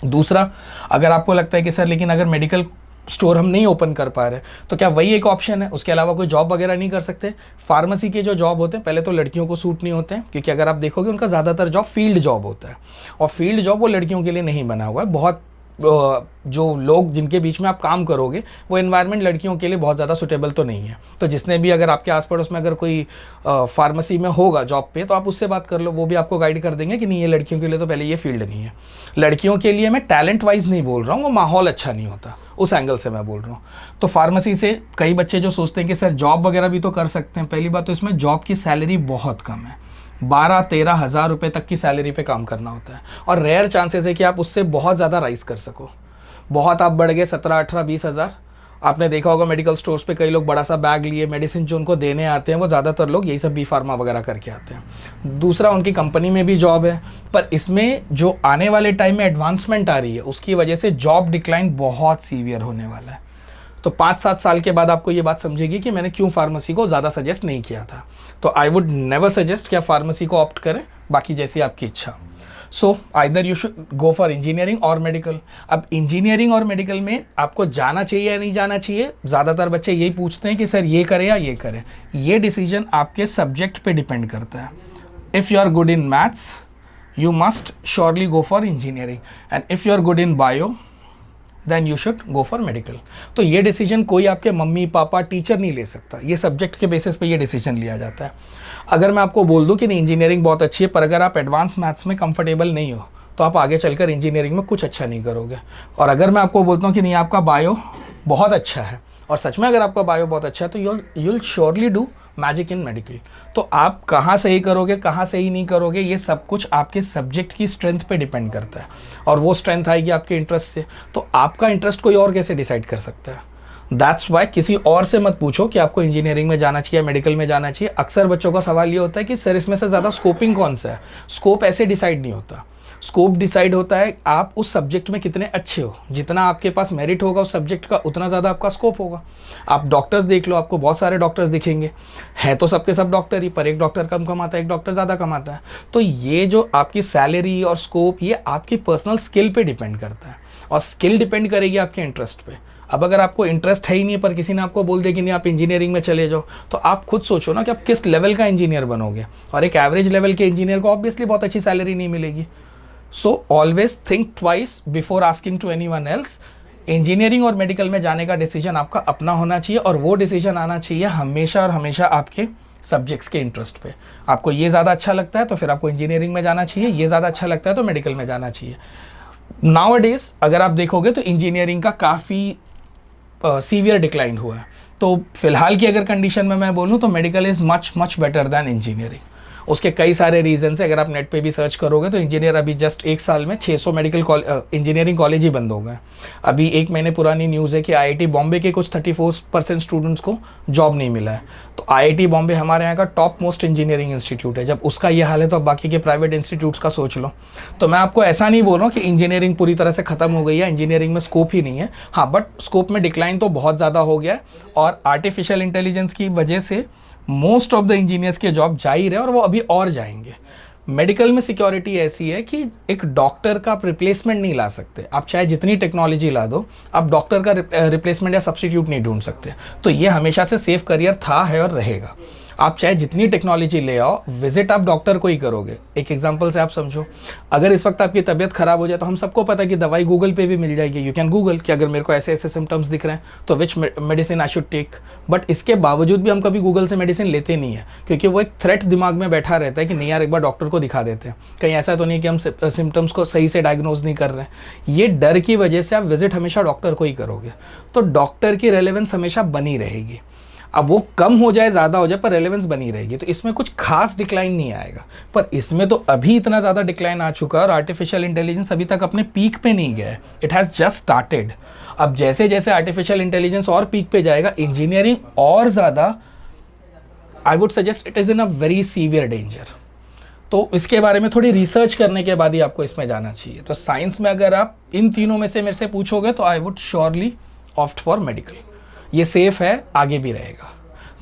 दूसरा, अगर आपको लगता है कि सर लेकिन अगर मेडिकल स्टोर हम नहीं ओपन कर पा रहे, तो क्या वही एक ऑप्शन है, उसके अलावा कोई जॉब वगैरह नहीं कर सकते? फार्मेसी के जो जॉब होते हैं पहले तो लड़कियों को सूट नहीं होते हैं, क्योंकि अगर आप देखोगे उनका ज़्यादातर जॉब फील्ड जॉब होता है, और फील्ड जॉब वो लड़कियों के लिए नहीं बना हुआ है। बहुत जो लोग जिनके बीच में आप काम करोगे वो एनवायरनमेंट लड़कियों के लिए बहुत ज़्यादा सुटेबल तो नहीं है। तो जिसने भी अगर आपके आस पड़ोस में अगर कोई फार्मेसी में होगा जॉब पे, तो आप उससे बात कर लो, वो भी आपको गाइड कर देंगे कि नहीं ये लड़कियों के लिए तो पहले ये फील्ड नहीं है। लड़कियों के लिए मैं टैलेंट वाइज नहीं बोल रहा हूँ, वो माहौल अच्छा नहीं होता, उस एंगल से मैं बोल रहा हूँ। तो फार्मेसी से कई बच्चे जो सोचते हैं कि सर जॉब वगैरह भी तो कर सकते हैं, पहली बात तो इसमें जॉब की सैलरी बहुत कम है, 12-13 हज़ार रुपये तक की सैलरी पे काम करना होता है, और रेयर चांसेस है कि आप उससे बहुत ज़्यादा राइज कर सको। बहुत आप बढ़ गए 17-18-20 हज़ार। आपने देखा होगा मेडिकल स्टोर्स पे कई लोग बड़ा सा बैग लिए मेडिसिन जो उनको देने आते हैं, वो ज़्यादातर लोग यही सब बी फार्मा वगैरह करके आते हैं। दूसरा, उनकी कंपनी में भी जॉब है, पर इसमें जो आने वाले टाइम में एडवांसमेंट आ रही है उसकी वजह से जॉब डिक्लाइन बहुत सीवियर होने वाला है। तो 5-7 साल के बाद आपको ये बात समझेगी कि मैंने क्यों फार्मेसी को ज़्यादा सजेस्ट नहीं किया था। तो आई वुड नेवर सजेस्ट कि आप फार्मेसी को ऑप्ट करें, बाकी जैसी आपकी इच्छा। So either you should go for engineering और मेडिकल। अब इंजीनियरिंग और मेडिकल में आपको जाना चाहिए या नहीं जाना चाहिए, ज़्यादातर बच्चे यही पूछते हैं कि सर ये करें या ये करें। ये डिसीजन आपके सब्जेक्ट पे डिपेंड करता है। If you are good in maths you must surely go for engineering, and if you are good in bio then you should go for medical. तो ये डिसीजन कोई आपके मम्मी पापा टीचर नहीं ले सकता, ये सब्जेक्ट के बेसिस पे ये डिसीजन लिया जाता है। अगर मैं आपको बोल दूं कि नहीं इंजीनियरिंग बहुत अच्छी है, पर अगर आप एडवांस मैथ्स में कंफर्टेबल नहीं हो तो आप आगे चलकर इंजीनियरिंग में कुछ अच्छा नहीं करोगे। और अगर मैं आपको बोलता हूँ कि नहीं आपका बायो बहुत अच्छा है, और सच में अगर आपका बायो बहुत अच्छा है, तो you will surely do magic in medical. तो आप कहाँ सही करोगे कहाँ सही नहीं करोगे, ये सब कुछ आपके सब्जेक्ट की स्ट्रेंथ पे डिपेंड करता है, और वो स्ट्रेंथ आएगी आपके इंटरेस्ट से। तो आपका इंटरेस्ट कोई और कैसे डिसाइड कर सकता है? दैट्स वाई किसी और से मत पूछो कि आपको इंजीनियरिंग में जाना चाहिए, मेडिकल में जाना चाहिए। अक्सर बच्चों का सवाल ये होता है कि सर इसमें से ज़्यादा स्कोपिंग कौन सा है। स्कोप ऐसे डिसाइड नहीं होता, स्कोप डिसाइड होता है आप उस सब्जेक्ट में कितने अच्छे हो। जितना आपके पास मेरिट होगा उस सब्जेक्ट का, उतना ज़्यादा आपका स्कोप होगा। आप डॉक्टर्स देख लो, आपको बहुत सारे डॉक्टर्स दिखेंगे, हैं तो सबके सब डॉक्टर ही, पर एक डॉक्टर कम कमाता है, एक डॉक्टर ज़्यादा कमाता है। तो ये जो आपकी सैलरी और स्कोप, ये आपकी पर्सनल स्किल पे डिपेंड करता है, और स्किल डिपेंड करेगी आपके इंटरेस्ट पे। अब अगर आपको इंटरेस्ट है ही नहीं, पर किसी ने आपको बोल दिया कि नहीं आप इंजीनियरिंग में चले जाओ, तो आप खुद सोचो ना कि आप किस लेवल का इंजीनियर बनोगे। और एक एवरेज लेवल के इंजीनियर को ऑब्वियसली बहुत अच्छी सैलरी नहीं मिलेगी। So always think twice before asking to anyone else. Engineering और मेडिकल में जाने का डिसीजन आपका अपना होना चाहिए, और वो डिसीजन आना चाहिए हमेशा और हमेशा आपके सब्जेक्ट्स के इंटरेस्ट पे। आपको ये ज़्यादा अच्छा लगता है तो फिर आपको इंजीनियरिंग में जाना चाहिए, ये ज़्यादा अच्छा लगता है तो मेडिकल में जाना चाहिए। नाउअडेज अगर आप देखोगे तो इंजीनियरिंग का काफ़ी सीवियर डिक्लाइन हुआ है। तो फिलहाल की अगर कंडीशन में मैं बोलूँ तो medical is much better than engineering. उसके कई सारे रीजन है। अगर आप नेट पे भी सर्च करोगे तो इंजीनियर अभी जस्ट 1 साल में 600 मेडिकल इंजीनियरिंग कॉलेज ही बंद हो गए। अभी 1 महीने पुरानी न्यूज़ है कि आईआईटी बॉम्बे के कुछ 34% स्टूडेंट्स को जॉब नहीं मिला है। तो आईआईटी बॉम्बे हमारे यहाँ का टॉप मोस्ट इंजीनियरिंग इंस्टीट्यूट है। जब उसका ये हाल है तो अब बाकी के प्राइवेट इंस्टीट्यूट्स का सोच लो। तो मैं आपको ऐसा नहीं बोल रहा हूँ कि इंजीनियरिंग पूरी तरह से ख़त्म हो गई है, इंजीनियरिंग में स्कोप ही नहीं है। हाँ, बट स्कोप में डिक्लाइन तो बहुत ज़्यादा हो गया है, और आर्टिफिशियल इंटेलिजेंस की वजह से मोस्ट ऑफ द इंजीनियर्स के जॉब जा ही रहे हैं, और वो अभी और जाएंगे। मेडिकल में सिक्योरिटी ऐसी है कि एक डॉक्टर का आप रिप्लेसमेंट नहीं ला सकते। आप चाहे जितनी टेक्नोलॉजी ला दो, आप डॉक्टर का रिप्लेसमेंट या सब्स्टिट्यूट नहीं ढूंढ सकते। तो ये हमेशा से सेफ करियर था, है और रहेगा। आप चाहे जितनी टेक्नोलॉजी ले आओ, विजिट आप डॉक्टर को ही करोगे। एक एग्जांपल से आप समझो, अगर इस वक्त आपकी तबीयत खराब हो जाए तो हम सबको पता है कि दवाई गूगल पे भी मिल जाएगी। यू कैन गूगल कि अगर मेरे को ऐसे ऐसे सिम्टम्स दिख रहे हैं तो which medicine I should take. But इसके बावजूद भी हम कभी गूगल से मेडिसिन लेते नहीं है, क्योंकि वो एक थ्रेट दिमाग में बैठा रहता है कि नहीं यार एक बार डॉक्टर को दिखा देते हैं, कहीं ऐसा तो नहीं कि हम सिम्टम्स को सही से डायग्नोज नहीं कर रहे हैं। ये डर की वजह से आप विजिट हमेशा डॉक्टर को ही करोगे, तो डॉक्टर की रेलेवेंस हमेशा बनी रहेगी। अब वो कम हो जाए ज़्यादा हो जाए पर रेलेवेंस बनी रहेगी, तो इसमें कुछ खास डिक्लाइन नहीं आएगा। पर इसमें तो अभी इतना ज़्यादा डिक्लाइन आ चुका है और आर्टिफिशियल इंटेलिजेंस अभी तक अपने पीक पे नहीं गया है, इट हैज़ जस्ट स्टार्टेड। अब जैसे जैसे आर्टिफिशियल इंटेलिजेंस और पीक पे जाएगा, इंजीनियरिंग और ज़्यादा, I would suggest it is in a very severe danger. तो इसके बारे में थोड़ी रिसर्च करने के बाद ही आपको इसमें जाना चाहिए। तो साइंस में अगर आप इन तीनों में से मेरे से पूछोगे तो I would surely opt for medical. ये सेफ है, आगे भी रहेगा।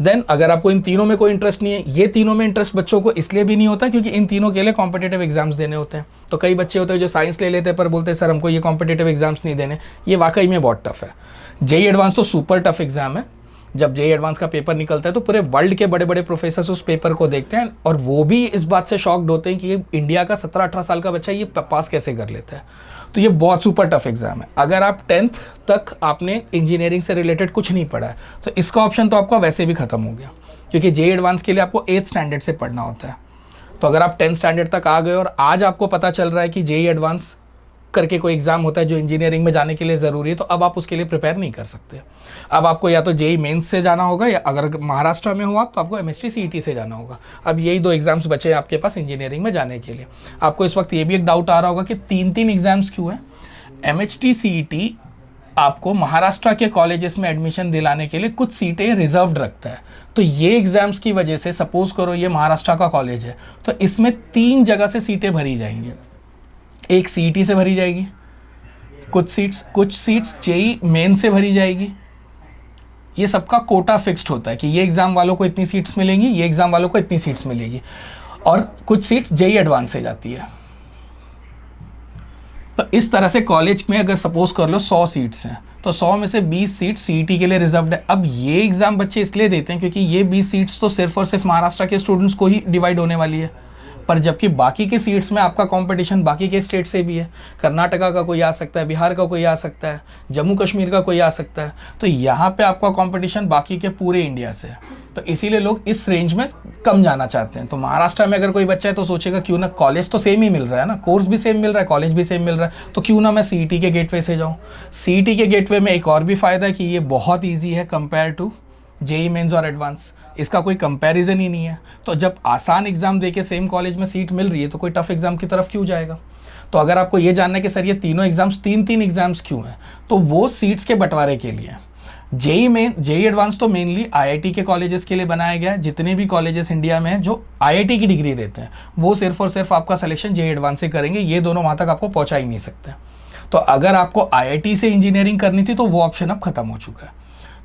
देन अगर आपको इन तीनों में कोई इंटरेस्ट नहीं है, ये तीनों में इंटरेस्ट बच्चों को इसलिए भी नहीं होता क्योंकि इन तीनों के लिए कॉम्पिटिटिव एग्जाम्स देने होते हैं। तो कई बच्चे होते हैं जो साइंस ले लेते हैं पर बोलते हैं सर हमको ये कॉम्पिटिटिव एग्जाम्स नहीं देने। ये वाकई में बहुत टफ है। जेईई एडवांस तो सुपर टफ एग्जाम है। जब जेईई एडवांस का पेपर निकलता है तो पूरे वर्ल्ड के बड़े बड़े प्रोफेसर्स उस पेपर को देखते हैं और वो भी इस बात से शॉक्ड होते हैं कि ये इंडिया का 17-18 साल का बच्चा ये पास कैसे कर लेता है। तो ये बहुत सुपर टफ एग्जाम है। अगर आप 10th तक आपने इंजीनियरिंग से रिलेटेड कुछ नहीं पढ़ा है तो इसका ऑप्शन तो आपका वैसे भी खत्म हो गया, क्योंकि जेईई एडवांस के लिए आपको 8th स्टैंडर्ड से पढ़ना होता है। तो अगर आप 10th स्टैंडर्ड तक आ गए और आज आपको पता चल रहा है कि जेईई एडवांस करके कोई एग्जाम होता है जो इंजीनियरिंग में जाने के लिए ज़रूरी है, तो अब आप उसके लिए प्रिपेयर नहीं कर सकते। अब आपको या तो जेईई मेंस से जाना होगा, या अगर महाराष्ट्र में हो आप तो आपको एमएसटी सीईटी से जाना होगा। अब यही 2 एग्जाम्स बचे हैं आपके पास इंजीनियरिंग में जाने के लिए। आपको इस वक्त ये भी एक डाउट आ रहा होगा कि 3 एग्जाम्स क्यों हैं। एमएचटी सीईटी आपको महाराष्ट्र के कॉलेजेस में एडमिशन दिलाने के लिए कुछ सीटें रिजर्व्ड रखता है। तो ये एग्जाम्स की वजह से, सपोज करो ये महाराष्ट्र का कॉलेज है तो इसमें 3 जगह से सीटें भरी जाएंगी। एक सीईटी से भरी जाएगी कुछ सीट्स जेईई मेन से भरी जाएगी। ये सबका कोटा फिक्स्ड होता है कि ये एग्जाम वालों को इतनी सीट्स मिलेंगी, ये एग्जाम वालों को इतनी सीट्स मिलेगी, और कुछ सीट्स जेईई एडवांस से जाती है। तो इस तरह से कॉलेज में अगर सपोज कर लो 100 सीट्स हैं तो 100 में से 20 सीट सीईटी के लिए रिजर्व्ड है। अब ये एग्जाम बच्चे इसलिए देते हैं क्योंकि ये 20 सीट्स तो सिर्फ और सिर्फ महाराष्ट्र के स्टूडेंट्स को ही डिवाइड होने वाली है, पर जबकि बाकी के सीट्स में आपका कंपटीशन बाकी के स्टेट से भी है। कर्नाटका का कोई आ सकता है, बिहार का कोई आ सकता है, जम्मू कश्मीर का कोई आ सकता है। तो यहाँ पे आपका कंपटीशन बाकी के पूरे इंडिया से है। तो इसीलिए लोग इस रेंज में कम जाना चाहते हैं। तो महाराष्ट्र में अगर कोई बच्चा है तो सोचेगा क्यों ना, कॉलेज तो सेम ही मिल रहा है ना, कोर्स भी सेम मिल रहा है, कॉलेज भी सेम मिल रहा है, तो क्यों ना मैं सीईटी के गेटवे से जाऊँ। सीईटी के गेटवे में एक और भी फ़ायदा है कि ये बहुत ईजी है कंपेयर टू जेईई मेंस और एडवांस। इसका कोई कंपैरिजन ही नहीं है। तो जब आसान एग्जाम देके सेम कॉलेज में सीट मिल रही है तो कोई टफ एग्जाम की तरफ क्यों जाएगा। तो अगर आपको ये जानना है कि सर ये तीनों एग्जाम्स 3 एग्जाम्स क्यों हैं, तो वो सीट्स के बंटवारे के लिए। जेईई एडवांस तो मेनली आईआईटी के कॉलेजेस के लिए बनाया गया है। जितने भी कॉलेजेस इंडिया में हैं जो आईआईटी की डिग्री देते हैं वो सिर्फ और सिर्फ आपका सिलेक्शन जेईई एडवांस से करेंगे। ये दोनों वहाँ तक आपको पहुँचा ही नहीं सकते। तो अगर आपको आईआईटी से इंजीनियरिंग करनी थी तो वो ऑप्शन अब खत्म हो चुका है,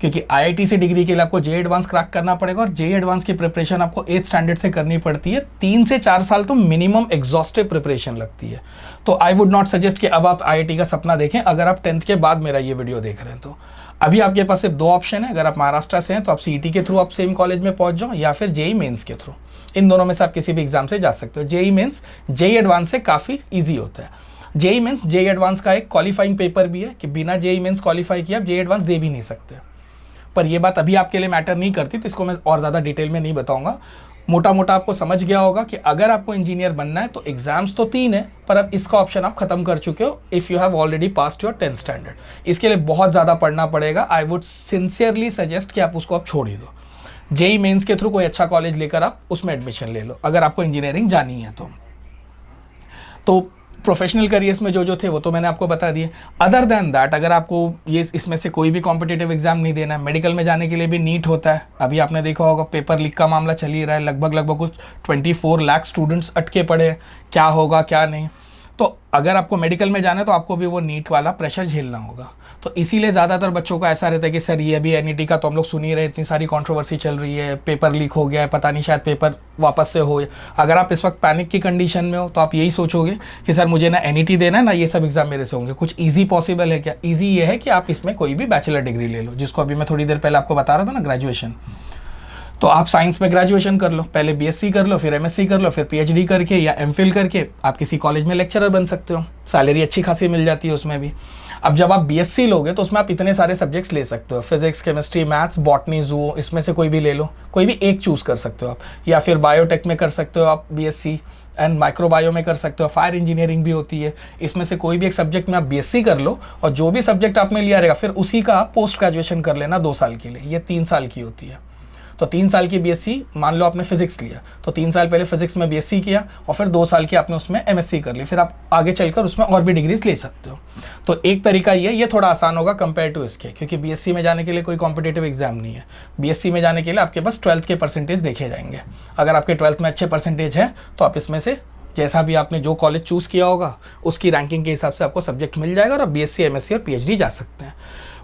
क्योंकि आईआईटी से डिग्री के लिए आपको जेईई एडवांस क्रैक करना पड़ेगा और जेईई एडवांस की प्रिपरेशन आपको 8th स्टैंडर्ड से करनी पड़ती है। 3 से 4 साल तो मिनिमम एग्जॉस्टिव प्रिपरेशन लगती है। तो आई वुड नॉट सजेस्ट कि अब आप आईआईटी का सपना देखें अगर आप 10th के बाद मेरा ये वीडियो देख रहे हैं। तो अभी आपके पास सिर्फ 2 ऑप्शन है। अगर आप महाराष्ट्र से हैं तो आप सीईटी के थ्रू आप सेम कॉलेज में पहुंच जाओ, या फिर जेईई मेंस के थ्रू। इन दोनों में से आप किसी भी एग्जाम से जा सकते हो। जेईई मेंस जेईई एडवांस से काफ़ी ईजी होता है। जेईई मेंस जेईई एडवांस का एक क्वालिफाइंग पेपर भी है कि बिना जेईई मेंस क्वालिफाई किया आप जेईई एडवांस दे भी नहीं सकते। पर ये बात अभी आपके लिए मैटर नहीं करती, तो इसको मैं और ज़्यादा डिटेल में नहीं बताऊंगा। मोटा मोटा आपको समझ गया होगा कि अगर आपको इंजीनियर बनना है तो एग्जाम्स तो 3 है, पर अब इसका ऑप्शन आप खत्म कर चुके हो if you have already passed your 10th standard. इसके लिए बहुत ज़्यादा पढ़ना पड़ेगा। आई वुड सिंसियरली सजेस्ट कि आप उसको अब छोड़ ही दो। जेईई मेंस के थ्रू कोई अच्छा कॉलेज लेकर आप उसमें एडमिशन ले लो अगर आपको इंजीनियरिंग जानी है तो प्रोफेशनल करियर्स में जो थे वो तो मैंने आपको बता दिए। अदर देन दैट अगर आपको ये इसमें से कोई भी कॉम्पिटिटिव एग्जाम नहीं देना है, मेडिकल में जाने के लिए भी नीट होता है। अभी आपने देखा होगा पेपर लीक का मामला चल ही रहा है। लगभग कुछ 24 लाख स्टूडेंट्स अटके पड़े हैं, क्या होगा क्या नहीं। तो अगर आपको मेडिकल में जाना है तो आपको भी वो नीट वाला प्रेशर झेलना होगा। तो इसीलिए ज़्यादातर बच्चों का ऐसा रहता है कि सर ये अभी एनईटी का तो हम लोग सुन ही रहे, इतनी सारी कंट्रोवर्सी चल रही है, पेपर लीक हो गया है, पता नहीं शायद पेपर वापस से हो। अगर आप इस वक्त पैनिक की कंडीशन में हो तो आप यही सोचोगे कि सर मुझे ना एनईटी देना है ना ये सब एग्जाम मेरे से होंगे। कुछ ईजी पॉसिबल है क्या? ईजी ये है कि आप इसमें कोई भी बैचलर डिग्री ले लो, जिसको अभी मैं थोड़ी देर पहले आपको बता रहा था ना, ग्रेजुएशन। तो आप साइंस में ग्रेजुएशन कर लो, पहले बीएससी कर लो, फिर एमएससी कर लो, फिर पीएचडी करके या एमफिल करके आप किसी कॉलेज में लेक्चरर बन सकते हो, सैलरी अच्छी खासी मिल जाती है उसमें भी। अब जब आप बीएससी लोगे तो उसमें आप इतने सारे सब्जेक्ट्स ले सकते हो, फिजिक्स, केमिस्ट्री, मैथ्स, बॉटनी, जू, इसमें से कोई भी ले लो, कोई भी एक चूज़ कर सकते हो आप, या फिर बायोटेक में कर सकते हो आप बीएससी, एंड माइक्रोबायो में कर सकते हो, फायर इंजीनियरिंग भी होती है, इसमें से कोई भी एक सब्जेक्ट में आप बीएससी कर लो, और जो भी सब्जेक्ट आप में लिया रहेगा फिर उसी का आप पोस्ट ग्रेजुएशन कर लेना 2 साल के लिए, ये 3 साल की होती है। तो 3 साल की बीएससी, मान लो आपने फिजिक्स लिया तो 3 साल पहले फिजिक्स में बीएससी किया और फिर 2 साल की आपने उसमें एमएससी कर ली, फिर आप आगे चलकर उसमें और भी डिग्रीज ले सकते हो। तो एक तरीका ये थोड़ा आसान होगा कंपेयर टू इसके, क्योंकि बीएससी में जाने के लिए कोई कॉम्पिटिटिव एग्जाम नहीं है। बीएससी में जाने के लिए आपके पास 12th के परसेंटेज देखे जाएंगे, अगर आपके 12th में अच्छे परसेंटेज है तो आप इसमें से जैसा भी आपने जो कॉलेज चूज़ किया होगा उसकी रैंकिंग के हिसाब से आपको सब्जेक्ट मिल जाएगा और आप बीएससी, एमएससी और पीएचडी जा सकते हैं।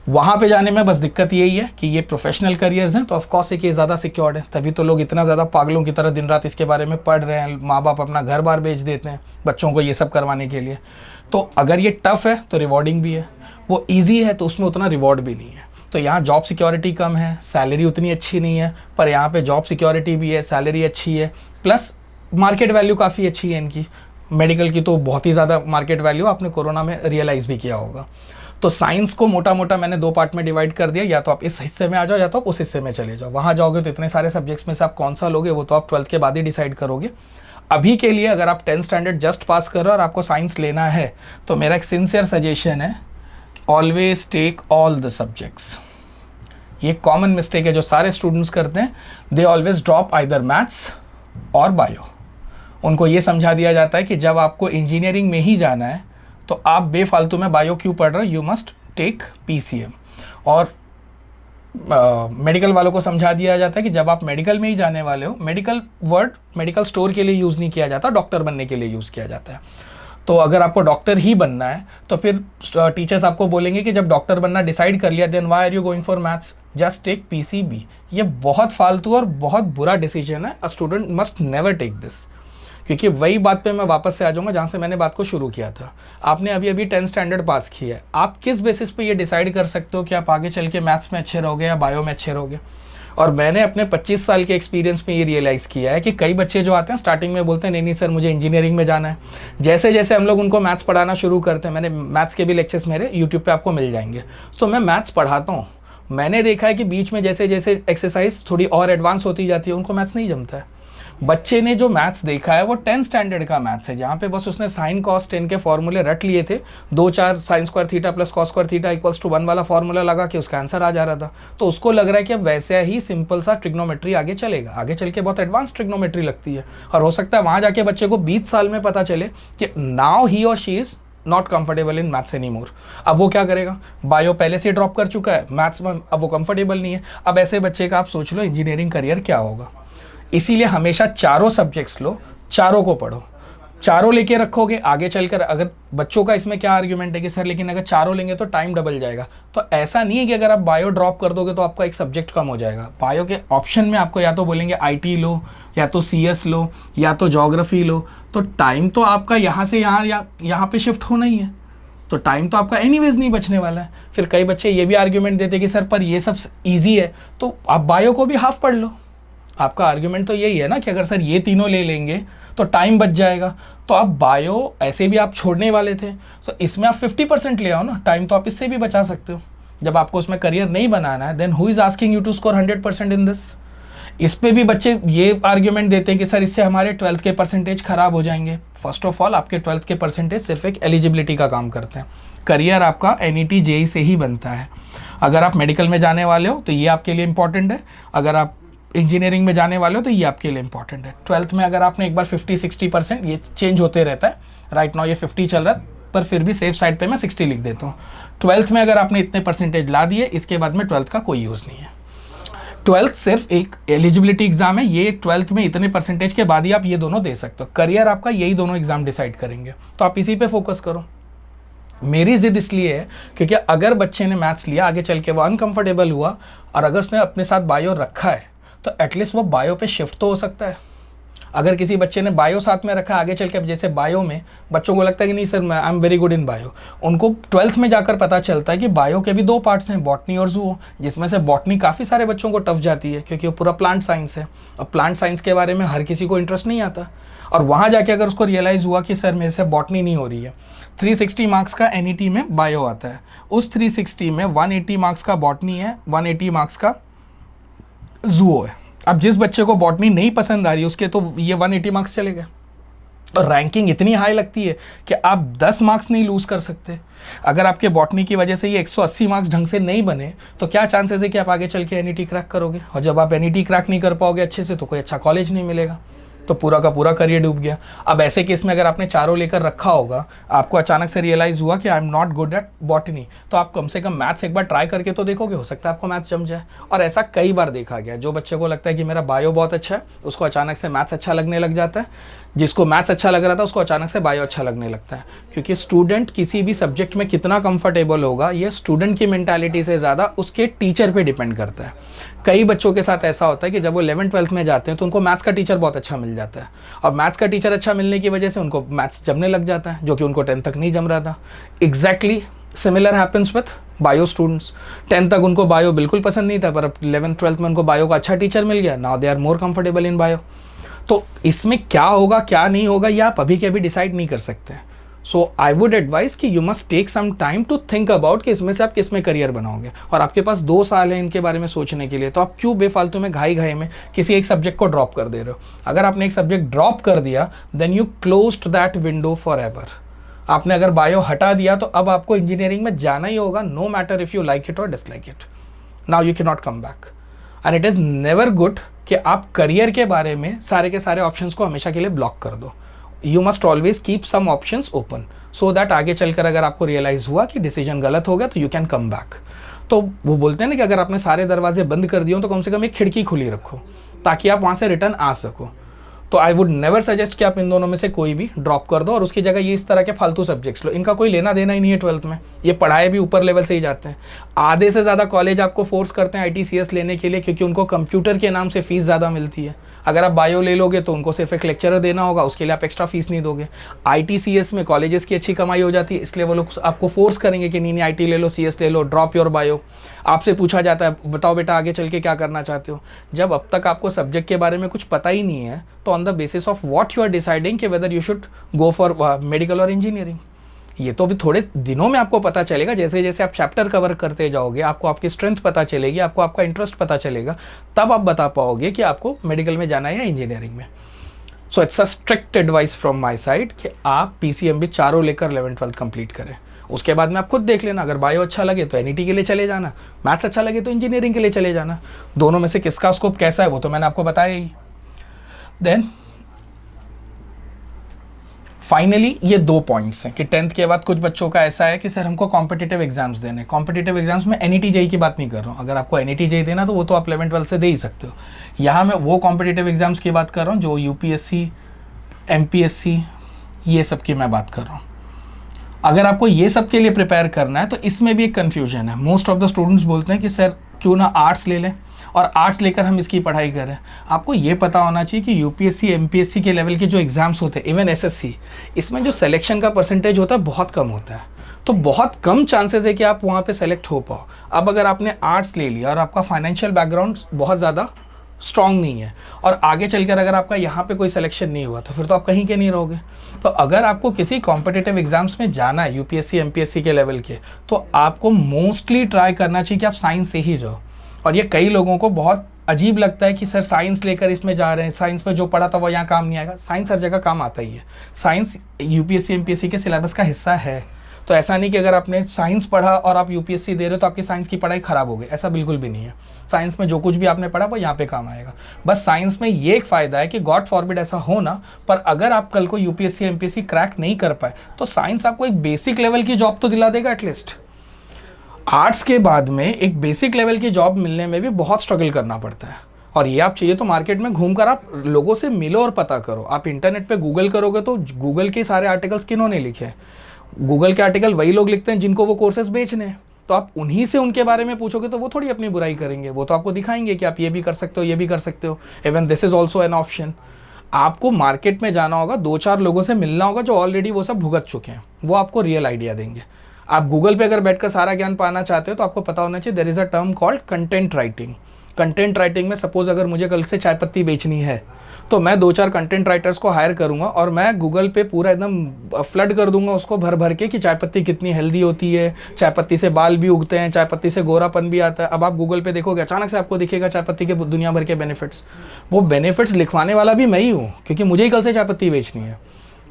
वहाँ पे जाने में बस दिक्कत यही है कि ये प्रोफेशनल करियर्स हैं, तो ऑफकोर्स एक ये ज़्यादा सिक्योर्ड है, तभी तो लोग इतना ज़्यादा पागलों की तरह दिन रात इसके बारे में पढ़ रहे हैं, माँ बाप अपना घर बार बेच देते हैं बच्चों को ये सब करवाने के लिए। तो अगर ये टफ़ है तो रिवॉर्डिंग भी है, वो ईजी है तो उसमें उतना रिवॉर्ड भी नहीं है। तो यहाँ जॉब सिक्योरिटी कम है, सैलरी उतनी अच्छी नहीं है, पर यहाँ पे जॉब सिक्योरिटी भी है, सैलरी अच्छी है, प्लस मार्केट वैल्यू काफ़ी अच्छी है इनकी। मेडिकल की तो बहुत ही ज़्यादा मार्केट वैल्यू आपने कोरोना में रियलाइज़ भी किया होगा। तो साइंस को मोटा मोटा मैंने 2 पार्ट में डिवाइड कर दिया, या तो आप इस हिस्से में आ जाओ या तो आप उस हिस्से में चले जाओ। वहाँ जाओगे तो इतने सारे सब्जेक्ट्स में से आप कौन सा लोगे वो तो आप 12th के बाद ही डिसाइड करोगे। अभी के लिए अगर आप 10th स्टैंडर्ड जस्ट पास कर रहे हो और आपको साइंस लेना है तो मेरा एक सिंसियर सजेशन है, always take all the subjects. ये कॉमन मिस्टेक है जो सारे स्टूडेंट्स करते हैं, they always drop either maths और बायो। उनको ये समझा दिया जाता है कि जब आपको इंजीनियरिंग में ही जाना है तो आप बेफालतू में बायो क्यों पढ़ रहे हो, यू मस्ट टेक पीसीएम। और मेडिकल वालों को समझा दिया जाता है कि जब आप मेडिकल में ही जाने वाले हो, मेडिकल वर्ड मेडिकल स्टोर के लिए यूज़ नहीं किया जाता, डॉक्टर बनने के लिए यूज़ किया जाता है। तो अगर आपको डॉक्टर ही बनना है तो फिर टीचर्स आपको बोलेंगे कि जब डॉक्टर बनना डिसाइड कर लिया then why are you going for maths, just take PCB. ये बहुत फालतू और बहुत बुरा डिसीजन है, a student must never take this. क्योंकि वही बात पे मैं वापस से आ जाऊंगा जहाँ से मैंने बात को शुरू किया था। आपने अभी अभी 10th स्टैंडर्ड पास किया है, आप किस बेसिस पे ये डिसाइड कर सकते हो कि आप आगे चल के मैथ्स में अच्छे रहोगे या बायो में अच्छे रहोगे। और मैंने अपने 25 साल के एक्सपीरियंस में ये रियलाइज़ किया है कि कई बच्चे जो आते हैं स्टार्टिंग में बोलते हैं नहीं नहीं सर मुझे इंजीनियरिंग में जाना है। जैसे जैसे हम लोग उनको मैथ्स पढ़ाना शुरू करते हैं, मैंने मैथ्स के भी लेक्चर्स मेरे यूट्यूब पे आपको मिल जाएंगे, तो मैं मैथ्स पढ़ाता हूँ। मैंने देखा है कि बीच में जैसे जैसे एक्सरसाइज थोड़ी और एडवांस होती जाती है उनको मैथ्स नहीं जमता है। बच्चे ने जो मैथ्स देखा है वो 10th स्टैंडर्ड का मैथ्स है, जहाँ पे बस उसने साइन कॉस 10 के फॉर्मूले रट लिए थे, 2-4 sine square theta plus cos square theta equals to 1 वाला फॉर्मूला लगा के उसका आंसर आ जा रहा था। तो उसको लग रहा है कि अब वैसे ही सिंपल सा ट्रिग्नोमेट्री आगे चलेगा, आगे चल के बहुत एडवांस ट्रिग्नोमेट्री लगती है। और हो सकता है वहाँ जाके बच्चे को 20 साल में पता चले कि नाउ ही और she is not comfortable in maths any more. अब वो क्या करेगा, बायो पहले से ड्रॉप कर चुका है, मैथ्स में अब वो कंफर्टेबल नहीं है। अब ऐसे बच्चे का आप सोच लो इंजीनियरिंग करियर क्या होगा। इसीलिए हमेशा चारों सब्जेक्ट्स लो, चारों को पढ़ो, चारों लेके रखोगे आगे चलकर। अगर बच्चों का इसमें क्या आर्ग्यूमेंट है कि सर लेकिन अगर चारों लेंगे तो टाइम डबल जाएगा, तो ऐसा नहीं है कि अगर आप बायो ड्रॉप कर दोगे तो आपका एक सब्जेक्ट कम हो जाएगा। बायो के ऑप्शन में आपको या तो बोलेंगे आईटी लो, या तो सीएस लो, या तो ज्योग्राफी लो, तो टाइम तो आपका यहाँ से यहाँ या यहाँ पे शिफ्ट होना ही है, तो टाइम तो आपका एनीवेज नहीं बचने वाला है। फिर कई बच्चे ये भी आर्ग्यूमेंट देते कि सर पर ये सब ईजी है, तो आप बायो को भी हाफ पढ़ लो। आपका आर्ग्यूमेंट तो यही है ना कि अगर सर ये तीनों ले लेंगे तो टाइम बच जाएगा, तो आप बायो ऐसे भी आप छोड़ने वाले थे, तो इसमें आप 50% ले आओ ना, टाइम तो आप इससे भी बचा सकते हो। जब आपको उसमें करियर नहीं बनाना है then who is asking you to score 100% in this. इस पे भी बच्चे ये आर्ग्यूमेंट देते हैं कि सर इससे हमारे 12th के परसेंटेज ख़राब हो जाएंगे। फर्स्ट ऑफ ऑल आपके 12th के परसेंटेज सिर्फ एक एलिजिबिलिटी का काम करते हैं, करियर आपका NET JEE से ही बनता है। अगर आप मेडिकल में जाने वाले हो तो ये आपके लिए इंपॉर्टेंट है, अगर आप इंजीनियरिंग में जाने वाले हो तो ये आपके लिए इंपॉर्टेंट है। 12th में अगर आपने एक बार 50-60%, ये चेंज होते रहता है, राइट नाउ ये 50 चल रहा है, पर फिर भी सेफ साइड पे मैं 60 लिख देता हूँ। 12th में अगर आपने इतने परसेंटेज ला दिए, इसके बाद में 12th का कोई यूज़ नहीं है। 12th सिर्फ एक एलिजिबिलिटी एग्जाम है, ये 12th में इतने परसेंटेज के बाद ही आप ये दोनों दे सकते हो। करियर आपका यही दोनों एग्जाम डिसाइड करेंगे, तो आप इसी पे फोकस करो। मेरी ज़िद इसलिए है क्योंकि अगर बच्चे ने मैथ्स लिया, आगे चल के वो अनकंफर्टेबल हुआ और अगर उसने अपने साथ बायो रखा है तो एटलीस्ट वो बायो पे शिफ्ट तो हो सकता है। अगर किसी बच्चे ने बायो साथ में रखा, आगे चल के, अब जैसे बायो में बच्चों को लगता है कि नहीं sir I am very good in bio, उनको 12th में जाकर पता चलता है कि बायो के भी 2 पार्ट्स हैं, बॉटनी और जूओ, जिसमें से बॉटनी काफ़ी सारे बच्चों को टफ जाती है क्योंकि वो पूरा प्लांट साइंस है। अब प्लांट साइंस के बारे में हर किसी को इंटरेस्ट नहीं आता, और वहाँ जाके अगर उसको रियलाइज़ हुआ कि सर मेरे से बॉटनी नहीं हो रही है, 360 मार्क्स का एनईटी में बायो आता है, उस 360 में 180 मार्क्स का बॉटनी है, 180 मार्क्स का जूओ है। अब जिस बच्चे को बॉटनी नहीं पसंद आ रही है उसके तो ये 180 मार्क्स चले गए, और रैंकिंग इतनी हाई लगती है कि आप 10 मार्क्स नहीं लूज़ कर सकते। अगर आपके बॉटनी की वजह से ये 180 मार्क्स ढंग से नहीं बने तो क्या चांसेस है कि आप आगे चल के एनईटी क्रैक करोगे, और जब आप एनईटी क्रैक नहीं कर पाओगे अच्छे से तो कोई अच्छा कॉलेज नहीं मिलेगा, तो पूरा का पूरा करियर डूब गया। अब ऐसे केस में अगर आपने चारों लेकर रखा होगा, आपको अचानक से रियलाइज़ हुआ कि आई am not good at botany, तो आप कम से कम मैथ्स एक बार ट्राई करके तो देखोगे, हो सकता है आपको मैथ्स जम जाए। और ऐसा कई बार देखा गया, जो बच्चे को लगता है कि मेरा बायो बहुत अच्छा है उसको अचानक से मैथ्स अच्छा लगने लग जाता है, जिसको मैथ्स अच्छा लग रहा था उसको अचानक से बायो अच्छा लगने लगता है। क्योंकि स्टूडेंट किसी भी सब्जेक्ट में कितना कंफर्टेबल होगा ये स्टूडेंट की मेंटालिटी से ज़्यादा उसके टीचर पे डिपेंड करता है। कई बच्चों के साथ ऐसा होता है कि जब वो 11th-12th में जाते हैं तो उनको मैथ्स का टीचर बहुत अच्छा मिल जाता है, और मैथ्स का टीचर अच्छा मिलने की वजह से उनको मैथ्स जमने लग जाता है, जो कि उनको 10th तक नहीं जम रहा था। Exactly similar happens with bio students. 10th तक उनको बायो बिल्कुल पसंद नहीं था, पर अब 11th-12th में उनको बायो का अच्छा टीचर मिल गया, now they are more comfortable in bio. तो इसमें क्या होगा क्या नहीं होगा ये आप अभी के अभी डिसाइड नहीं कर सकते। सो आई वुड एडवाइस कि you must take some time to think about कि इसमें से आप किस में करियर बनाओगे, और आपके पास 2 साल है इनके बारे में सोचने के लिए, तो आप क्यों बेफालतू में घाई घाई में किसी एक सब्जेक्ट को ड्रॉप कर दे रहे हो। अगर आपने एक सब्जेक्ट ड्रॉप कर दिया then you closed that window forever. आपने अगर बायो हटा दिया तो अब आपको इंजीनियरिंग में जाना ही होगा, no matter if you like it और dislike it, now you can not come back. And it is never good कि आप करियर के बारे में सारे के सारे ऑप्शंस को हमेशा के लिए ब्लॉक कर दो। You must always keep some options open so that आगे चलकर अगर आपको रियलाइज़ हुआ कि डिसीजन गलत हो गया तो यू कैन कम बैक। तो वो बोलते हैं ना कि अगर आपने सारे दरवाजे बंद कर दिए हो तो कम से कम एक खिड़की खुली रखो ताकि आप वहाँ से रिटर्न आ सको। तो आई वुड नेवर सजेस्ट कि आप इन दोनों में से कोई भी ड्रॉप कर दो और उसकी जगह ये इस तरह के फालतू सब्जेक्ट्स लो, इनका कोई लेना देना ही नहीं है 12th में। ये पढ़ाए भी ऊपर लेवल से ही जाते हैं। आधे से ज़्यादा कॉलेज आपको फोर्स करते हैं ITCS लेने के लिए क्योंकि उनको कंप्यूटर के नाम से फ़ीस ज़्यादा मिलती है। अगर आप बायो ले लोगे तो उनको सिर्फ एक लेक्चरर देना होगा, उसके लिए आप एक्स्ट्रा फीस नहीं दोगे। ITCS में कॉलेजेस की अच्छी कमाई हो जाती है, इसलिए वो लोग आपको फोर्स करेंगे कि नहीं IT ले लो, CS ले लो, ड्रॉप योर बायो। आपसे पूछा जाता है बताओ बेटा आगे चल के क्या करना चाहते हो। जब अब तक आपको सब्जेक्ट के बारे में कुछ पता ही नहीं है तो on the basis of what you are deciding कि whether you should go for medical और इंजीनियरिंग, ये तो अभी थोड़े दिनों में आपको पता चलेगा। जैसे जैसे आप चैप्टर कवर करते जाओगे आपको आपकी स्ट्रेंथ पता चलेगी, आपको आपका इंटरेस्ट पता चलेगा, तब आप बता पाओगे कि आपको मेडिकल में जाना है या इंजीनियरिंग में। So it's a strict advice from my side कि आप PCMB चारों लेकर 11th-12th कंप्लीट करें। उसके बाद में आप खुद देख लेना, अगर बायो अच्छा लगे तो NET के लिए चले जाना, मैथ्स अच्छा लगे तो इंजीनियरिंग के लिए चले जाना। दोनों में से किसका स्कोप कैसा है वो तो मैंने आपको बताया ही। देन फाइनली ये 2 पॉइंट्स हैं कि 10th के बाद कुछ बच्चों का ऐसा है कि सर हमको कॉम्पिटिटिव एग्जाम्स देने। कॉम्पिटिटिव एग्जाम्स में NET JEE की बात नहीं कर रहा हूँ, अगर आपको NET JEE देना तो वो तो आप 11th-12th से दे ही सकते हो। यहाँ मैं वो कॉम्पिटिटिव एग्जाम्स की बात कर रहा हूँ जो UPSC MPSC ये सब की मैं बात कर रहा हूँ। अगर आपको ये सब के लिए प्रिपेयर करना है तो इसमें भी एक कन्फ्यूजन है। मोस्ट ऑफ द स्टूडेंट्स बोलते हैं कि सर क्यों ना आर्ट्स ले लें और आर्ट्स लेकर हम इसकी पढ़ाई करें। आपको ये पता होना चाहिए कि UPSC MPSC के लेवल के जो एग्ज़ाम्स होते हैं, इवन SSC, इसमें जो सिलेक्शन का परसेंटेज होता है बहुत कम होता है, तो बहुत कम चांसेस है कि आप वहाँ पे सेलेक्ट हो पाओ। अब अगर आपने आर्ट्स ले लिया और आपका फाइनेंशियल बैकग्राउंड बहुत ज़्यादा स्ट्रॉन्ग नहीं है और आगे चलकर अगर आपका यहाँ पे कोई सिलेक्शन नहीं हुआ तो फिर तो आप कहीं के नहीं रहोगे। तो अगर आपको किसी कॉम्पिटिटिव एग्जाम्स में जाना है UPSC MPSC के लेवल के, तो आपको मोस्टली ट्राई करना चाहिए कि आप साइंस से ही जाओ। और ये कई लोगों को बहुत अजीब लगता है कि सर साइंस लेकर इसमें जा रहे हैं, साइंस में जो पढ़ा था वो यहाँ काम नहीं आएगा। साइंस हर जगह काम आता ही है, साइंस UPSC MPSC के सिलेबस का हिस्सा है। तो ऐसा नहीं कि अगर आपने साइंस पढ़ा और आप UPSC दे रहे हो तो आपकी साइंस की पढ़ाई ख़राब हो गई, ऐसा बिल्कुल भी नहीं है। साइंस में जो कुछ भी आपने पढ़ा वो यहाँ पे काम आएगा। बस साइंस में ये एक फ़ायदा है कि गॉड फॉरबिड ऐसा हो ना, पर अगर आप कल को UPSC MPSC क्रैक नहीं कर पाए तो साइंस आपको एक बेसिक लेवल की जॉब तो दिला देगा एटलीस्ट। आर्ट्स के बाद में एक बेसिक लेवल की जॉब मिलने में भी बहुत स्ट्रगल करना पड़ता है, और ये आप चाहिए तो मार्केट में घूमकर आप लोगों से मिलो और पता करो। आप इंटरनेट पे गूगल करोगे तो गूगल के सारे आर्टिकल्स किन्होंने लिखे हैं, गूगल के आर्टिकल वही लोग लिखते हैं जिनको वो कोर्सेज बेचने हैं। तो आप उन्हीं से उनके बारे में पूछोगे तो वो थोड़ी अपनी बुराई करेंगे, वो तो आपको दिखाएंगे कि आप ये भी कर सकते हो, ये भी कर सकते हो, even this is also an option. आपको मार्केट में जाना होगा, 2-4 लोगों से मिलना होगा जो ऑलरेडी वो सब भुगत चुके हैं, वो आपको रियल आइडिया देंगे। आप गूगल पे अगर बैठकर सारा ज्ञान पाना चाहते हो तो आपको पता होना चाहिए there is a term called content writing. Content writing में सपोज अगर मुझे कल से चाय पत्ती बेचनी है तो मैं 2-4 कंटेंट राइटर्स को हायर करूंगा और मैं गूगल पे पूरा एकदम फ्लड कर दूंगा उसको भर भर के कि चाय पत्ती कितनी हेल्दी होती है, चाय पत्ती से बाल भी उगते हैं, चाय पत्ती से गोरापन भी आता है। अब आप गूगल पे देखोगे अचानक से आपको दिखेगा चाय पत्ती के दुनिया भर के बेनिफिट्स। वो बेनिफिट्स लिखवाने वाला भी मैं ही हूँ, क्योंकि मुझे ही कल से चाय पत्ती बेचनी है।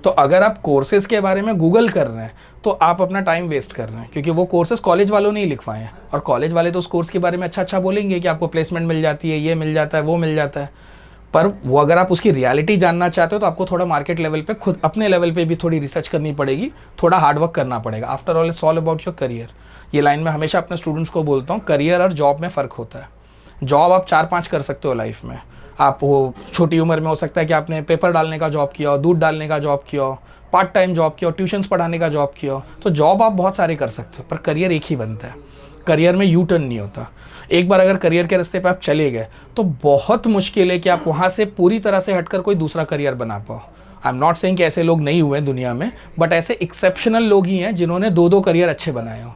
तो अगर आप कोर्सेज के बारे में गूगल कर रहे हैं तो आप अपना टाइम वेस्ट कर रहे हैं, क्योंकि वो कोर्सेज कॉलेज वालों ने ही लिखवाए हैं, और कॉलेज वाले तो उस कोर्स के बारे में अच्छा अच्छा बोलेंगे कि आपको प्लेसमेंट मिल जाती है, ये मिल जाता है, वो मिल जाता है। पर वो अगर आप उसकी रियलिटी जानना चाहते हो तो आपको थोड़ा मार्केट लेवल पे, खुद अपने लेवल पे भी थोड़ी रिसर्च करनी पड़ेगी, थोड़ा हार्डवर्क करना पड़ेगा। After all it's all about your career. ये लाइन में हमेशा अपने स्टूडेंट्स को बोलता हूँ, करियर और जॉब में फ़र्क होता है। जॉब आप 4-5 कर सकते हो लाइफ में। आप वो छोटी उम्र में हो सकता है कि आपने पेपर डालने का जॉब किया हो, दूध डालने का जॉब किया हो, पार्ट टाइम जॉब किया हो, ट्यूशन्स पढ़ाने का जॉब किया हो। तो जॉब आप बहुत सारे कर सकते हो, पर करियर एक ही बनता है। करियर में यू टर्न नहीं होता। एक बार अगर करियर के रास्ते पे आप चले गए तो बहुत मुश्किल है कि आप वहाँ से पूरी तरह से हटकर कोई दूसरा करियर बना पाओ। आई एम नॉट सेइंग कि ऐसे लोग नहीं हुए दुनिया में, बट ऐसे एक्सेप्शनल लोग ही हैं जिन्होंने 2-2 करियर अच्छे बनाए हो।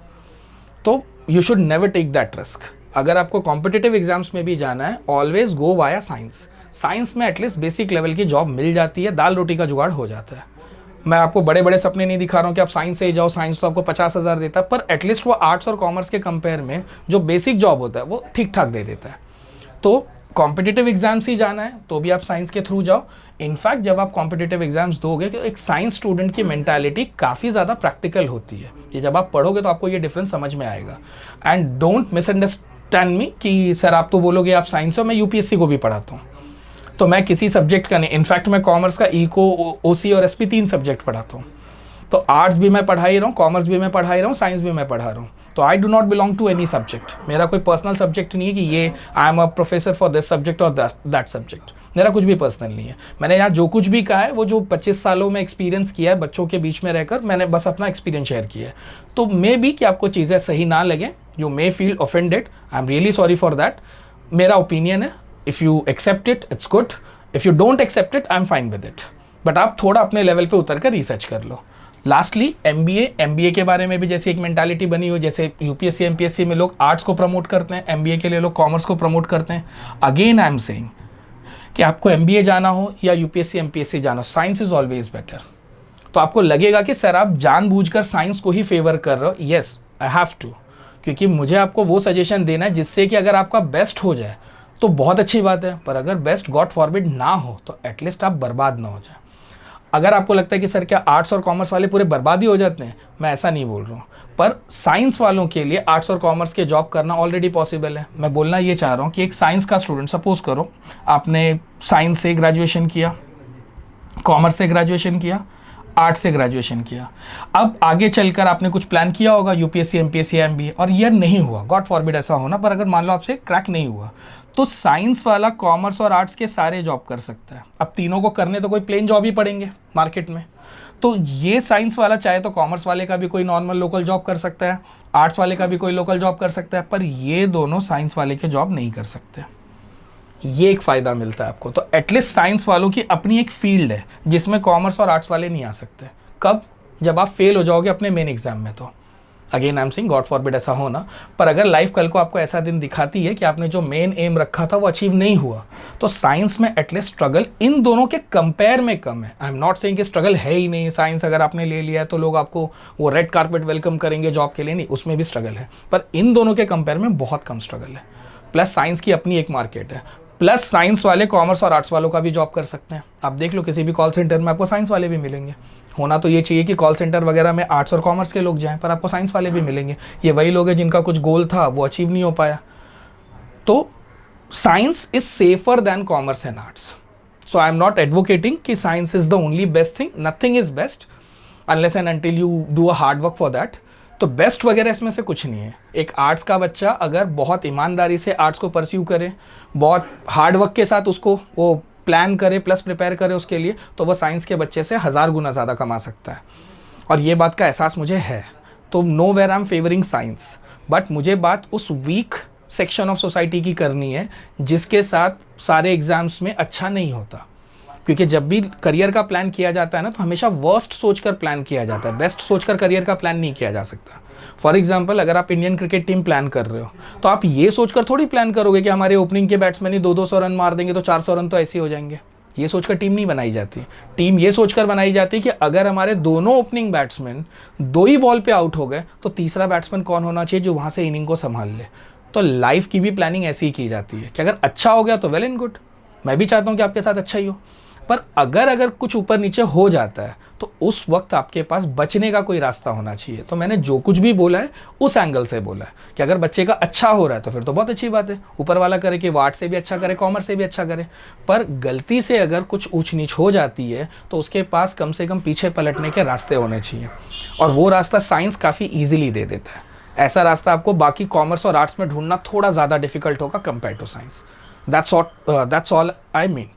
तो you should never take that risk. अगर आपको कॉम्पिटिटिव एग्जाम्स में भी जाना है, always go via science. Science में एटलीस्ट बेसिक लेवल की जॉब मिल जाती है, दाल रोटी का जुगाड़ हो जाता है। मैं आपको बड़े बड़े सपने नहीं दिखा रहा हूँ कि आप साइंस से ही जाओ, साइंस तो आपको 50,000 देता है, पर एटलीस्ट वो आर्ट्स और कॉमर्स के कंपेयर में जो बेसिक जॉब होता है वो ठीक ठाक दे देता है। तो कॉम्पिटिटिव एग्जाम्स ही जाना है तो भी आप साइंस के थ्रू जाओ। इनफैक्ट जब आप कॉम्पिटिटिव एग्जाम्स दोगे तो एक साइंस स्टूडेंट की मेंटालिटी काफ़ी ज़्यादा प्रैक्टिकल होती है। ये जब आप पढ़ोगे तो आपको ये डिफरेंस समझ में आएगा। एंड डोंट मिसअंडरस्टैंड मी कि सर आप तो बोलोगे आप साइंस हो, मैं यूपीएससी को भी पढ़ाता हूँ। तो मैं किसी सब्जेक्ट का नहीं, इनफैक्ट मैं कॉमर्स का इको, ओसी और एसपी 3 सब्जेक्ट पढ़ाता हूँ। तो आर्ट्स भी मैं पढ़ा ही रहा हूँ, कॉमर्स भी मैं पढ़ा ही रहा हूँ, साइंस भी मैं पढ़ा रहा हूँ। तो I do not belong to any subject. मेरा कोई पर्सनल सब्जेक्ट नहीं है कि ये I am a professor for this subject और दैट सब्जेक्ट। मेरा कुछ भी पर्सनल नहीं है। मैंने यहाँ जो कुछ भी कहा है वो जो 25 सालों में एक्सपीरियंस किया है बच्चों के बीच में रहकर, मैंने बस अपना एक्सपीरियंस शेयर किया है। तो मे बी कि आपको चीज़ें सही ना लगे, you may feel offended, I am really sorry for that. मेरा ओपिनियन है, if you accept it it's good, if you don't accept it I am fine with it. But आप थोड़ा अपने लेवल पे उतर कर रिसर्च कर लो। लास्टली एमबीए के बारे में भी जैसे एक मेंटालिटी बनी हो, जैसे यूपीएससी एमपीएससी में लोग आर्ट्स को प्रमोट करते हैं, एमबीए के लिए लोग कॉमर्स को प्रमोट करते हैं। अगेन आई एम सेइंग कि आपको एमबीए जाना हो या यूपीएससी एमपीएससी जाना हो, साइंस इज ऑलवेज बेटर। तो आपको लगेगा कि सर आप जानबूझकर साइंस को ही फेवर कर रहे हो। येस, आई हैव टू, क्योंकि मुझे आपको वो सजेशन देना है जिससे कि अगर आपका बेस्ट हो जाए तो बहुत अच्छी बात है, पर अगर बेस्ट गॉड फॉरबिड ना हो तो एटलीस्ट आप बर्बाद ना हो जाए। अगर आपको लगता है कि सर क्या आर्ट्स और कॉमर्स वाले पूरे बर्बाद ही हो जाते हैं, मैं ऐसा नहीं बोल रहा हूँ, पर साइंस वालों के लिए आर्ट्स और कॉमर्स के जॉब करना ऑलरेडी पॉसिबल है। मैं बोलना ये चाह रहा हूँ कि एक साइंस का स्टूडेंट, सपोज करो आपने साइंस से ग्रेजुएशन किया, कॉमर्स से ग्रेजुएशन किया, आर्ट्स से ग्रेजुएशन किया, अब आगे चलकर आपने कुछ प्लान किया होगा यूपीएससी एमपीएससी एमबीए, और ये नहीं हुआ, गॉड फॉरबिड ऐसा होना, पर अगर मान लो आपसे क्रैक नहीं हुआ, तो साइंस वाला कॉमर्स और आर्ट्स के सारे जॉब कर सकता है। अब तीनों को करने तो कोई प्लेन जॉब ही पड़ेंगे मार्केट में। तो ये साइंस वाला चाहे तो कॉमर्स वाले का भी कोई नॉर्मल लोकल जॉब कर सकता है, आर्ट्स वाले का भी कोई लोकल जॉब कर सकता है, पर ये दोनों साइंस वाले के जॉब नहीं कर सकते। ये एक फ़ायदा मिलता है आपको। तो एटलीस्ट साइंस वालों की अपनी एक फील्ड है जिसमें कॉमर्स और आर्ट्स वाले नहीं आ सकते। कब? जब आप फेल हो जाओगे अपने मेन एग्जाम में। तो again I am saying God forbid ऐसा होना, पर अगर लाइफ कल को आपको ऐसा दिन दिखाती है कि आपने जो मेन एम रखा था वो अचीव नहीं हुआ, तो साइंस में एटलीस्ट स्ट्रगल इन दोनों के कंपेयर में कम है। आई एम नॉट सेइंग कि स्ट्रगल है ही नहीं, साइंस अगर आपने ले लिया है तो लोग आपको वो रेड कारपेट वेलकम करेंगे जॉब के लिए, नहीं, उसमें भी स्ट्रगल है, पर इन दोनों के कंपेयर में बहुत कम स्ट्रगल है। प्लस साइंस की अपनी एक मार्केट है, प्लस साइंस वाले कॉमर्स और आर्ट्स वालों का भी जॉब कर सकते हैं। आप देख लो किसी भी कॉल सेंटर में आपको साइंस वाले भी मिलेंगे। होना तो ये चाहिए कि कॉल सेंटर वगैरह में आर्ट्स और कॉमर्स के लोग जाएं, पर आपको साइंस वाले भी मिलेंगे। ये वही लोग हैं जिनका कुछ गोल था वो अचीव नहीं हो पाया। तो science is safer than commerce and arts. So I am not advocating कि science is the only best thing, nothing is best unless and until you do a hard work for that. तो best वगैरह इसमें से कुछ नहीं है। एक arts का बच्चा अगर बहुत ईमानदारी से आर्ट्स को परस्यू करे, बहुत हार्ड वर्क के साथ उसको वो प्लान करे प्लस प्रिपेयर करे उसके लिए, तो वह साइंस के बच्चे से 1000 गुना ज़्यादा कमा सकता है। और ये बात का एहसास मुझे है। तो nowhere I am favouring science, but मुझे बात उस वीक सेक्शन ऑफ सोसाइटी की करनी है जिसके साथ सारे एग्जाम्स में अच्छा नहीं होता। क्योंकि जब भी करियर का प्लान किया जाता है ना, तो हमेशा वर्स्ट सोचकर प्लान किया जाता है, बेस्ट सोचकर करियर का प्लान नहीं किया जा सकता। फॉर एग्जाम्पल, अगर आप इंडियन क्रिकेट टीम प्लान कर रहे हो तो आप ये सोचकर थोड़ी प्लान करोगे कि हमारे ओपनिंग के बैट्समैन ही 200 रन मार देंगे तो 400 रन तो ऐसे ही हो जाएंगे। ये सोचकर टीम नहीं बनाई जाती। टीम ये सोचकर बनाई जाती है कि अगर हमारे दोनों ओपनिंग बैट्समैन 2 ही बॉल पे आउट हो गए तो तीसरा बैट्समैन कौन होना चाहिए जो वहाँ से इनिंग को संभाल ले। तो लाइफ की भी प्लानिंग ऐसी ही की जाती है कि अगर अच्छा हो गया तो वेल एंड गुड, मैं भी चाहता हूँ कि आपके साथ अच्छा ही हो, पर अगर कुछ ऊपर नीचे हो जाता है तो उस वक्त आपके पास बचने का कोई रास्ता होना चाहिए। तो मैंने जो कुछ भी बोला है उस एंगल से बोला है कि अगर बच्चे का अच्छा हो रहा है तो फिर तो बहुत अच्छी बात है, ऊपर वाला करे कि वो आर्ट से भी अच्छा करे, कॉमर्स से भी अच्छा करे, पर गलती से अगर कुछ ऊंच नीच हो जाती है तो उसके पास कम से कम पीछे पलटने के रास्ते होने चाहिए, और वो रास्ता साइंस काफ़ी ईजिली दे देता है। ऐसा रास्ता आपको बाकी कॉमर्स और आर्ट्स में ढूंढना थोड़ा ज़्यादा डिफिकल्ट होगा compare to science. That's all I mean.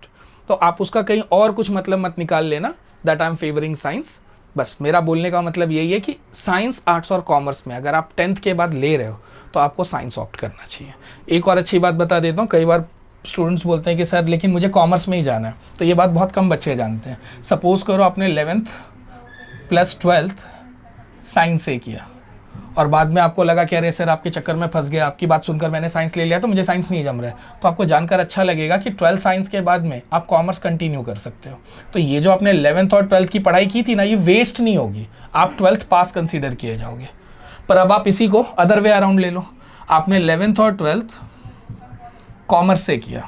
तो आप उसका कहीं और कुछ मतलब मत निकाल लेना that I am favouring science. बस मेरा बोलने का मतलब यही है कि साइंस, आर्ट्स और कॉमर्स में अगर आप 10th के बाद ले रहे हो तो आपको साइंस ऑप्ट करना चाहिए। एक और अच्छी बात बता देता हूँ, कई बार स्टूडेंट्स बोलते हैं कि सर लेकिन मुझे कॉमर्स में ही जाना है, तो ये बात बहुत कम बच्चे जानते हैं। सपोज़ करो आपने 11th + 12th साइंस से किया और बाद में आपको लगा कि अरे सर आपके चक्कर में फंस गया, आपकी बात सुनकर मैंने साइंस ले लिया तो मुझे साइंस नहीं जम रहा है, तो आपको जानकर अच्छा लगेगा कि 12th साइंस के बाद में आप कॉमर्स कंटिन्यू कर सकते हो। तो ये जो आपने 11th और 12th की पढ़ाई की थी ना, ये वेस्ट नहीं होगी, आप 12th पास कंसीडर किए जाओगे। पर अब आप इसी को अदर वे अराउंड ले लो, आपने 11th और 12th कॉमर्स से किया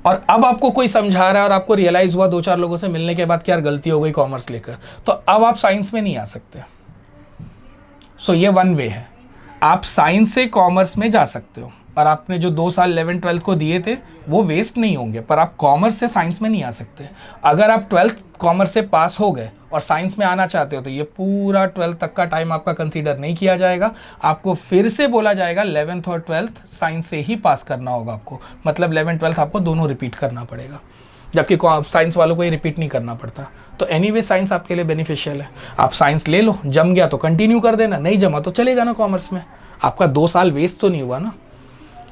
और अब आपको कोई समझा रहा है और आपको रियलाइज़ हुआ 2-4 लोगों से मिलने के बाद कि यार गलती हो गई कॉमर्स लेकर, तो अब आप साइंस में नहीं आ सकते। सो ये वन वे है, आप साइंस से कॉमर्स में जा सकते हो और आपने जो 2 साल 11th 12th को दिए थे वो वेस्ट नहीं होंगे, पर आप कॉमर्स से साइंस में नहीं आ सकते। अगर आप 12th कॉमर्स से पास हो गए और साइंस में आना चाहते हो तो ये पूरा 12th तक का टाइम आपका कंसीडर नहीं किया जाएगा, आपको फिर से बोला जाएगा 11th और 12th साइंस से ही पास करना होगा आपको, मतलब 11th 12th आपको दोनों रिपीट करना पड़ेगा, जबकि साइंस वालों को ये रिपीट नहीं करना पड़ता। तो एनीवे साइंस आपके लिए बेनिफिशियल है, आप साइंस ले लो, जम गया तो कंटिन्यू कर देना, नहीं जमा तो चले जाना कॉमर्स में, आपका 2 साल वेस्ट तो नहीं हुआ ना।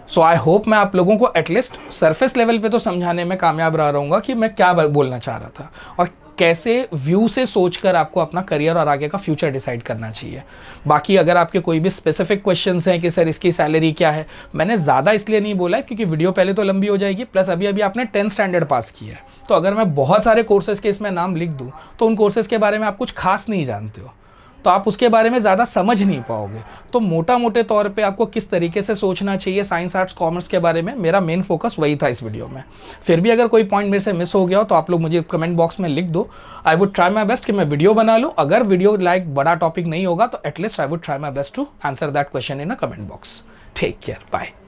सो आई होप मैं आप लोगों को एटलीस्ट सरफेस लेवल पे तो समझाने में कामयाब रहा रहूँगा कि मैं क्या बोलना चाह रहा था और कैसे व्यू से सोचकर आपको अपना करियर और आगे का फ्यूचर डिसाइड करना चाहिए। बाकी अगर आपके कोई भी स्पेसिफिक क्वेश्चंस हैं कि सर इसकी सैलरी क्या है, मैंने ज़्यादा इसलिए नहीं बोला है क्योंकि वीडियो पहले तो लंबी हो जाएगी, प्लस अभी आपने 10th स्टैंडर्ड पास किया है, तो अगर मैं बहुत सारे कोर्सेज़ के इसमें नाम लिख दूँ तो उन कोर्सेज़ के बारे में आप कुछ खास नहीं जानते हो, तो आप उसके बारे में ज़्यादा समझ नहीं पाओगे। तो मोटा मोटे तौर पे आपको किस तरीके से सोचना चाहिए साइंस, आर्ट्स, कॉमर्स के बारे में, मेरा मेन फोकस वही था इस वीडियो में। फिर भी अगर कोई पॉइंट मेरे से मिस हो गया हो तो आप लोग मुझे कमेंट बॉक्स में लिख दो, आई वुड ट्राई माई बेस्ट कि मैं वीडियो बना लूँ। अगर वीडियो लाइक बड़ा टॉपिक नहीं होगा तो at least I would try my best to answer that question in a comment box. Take care, bye.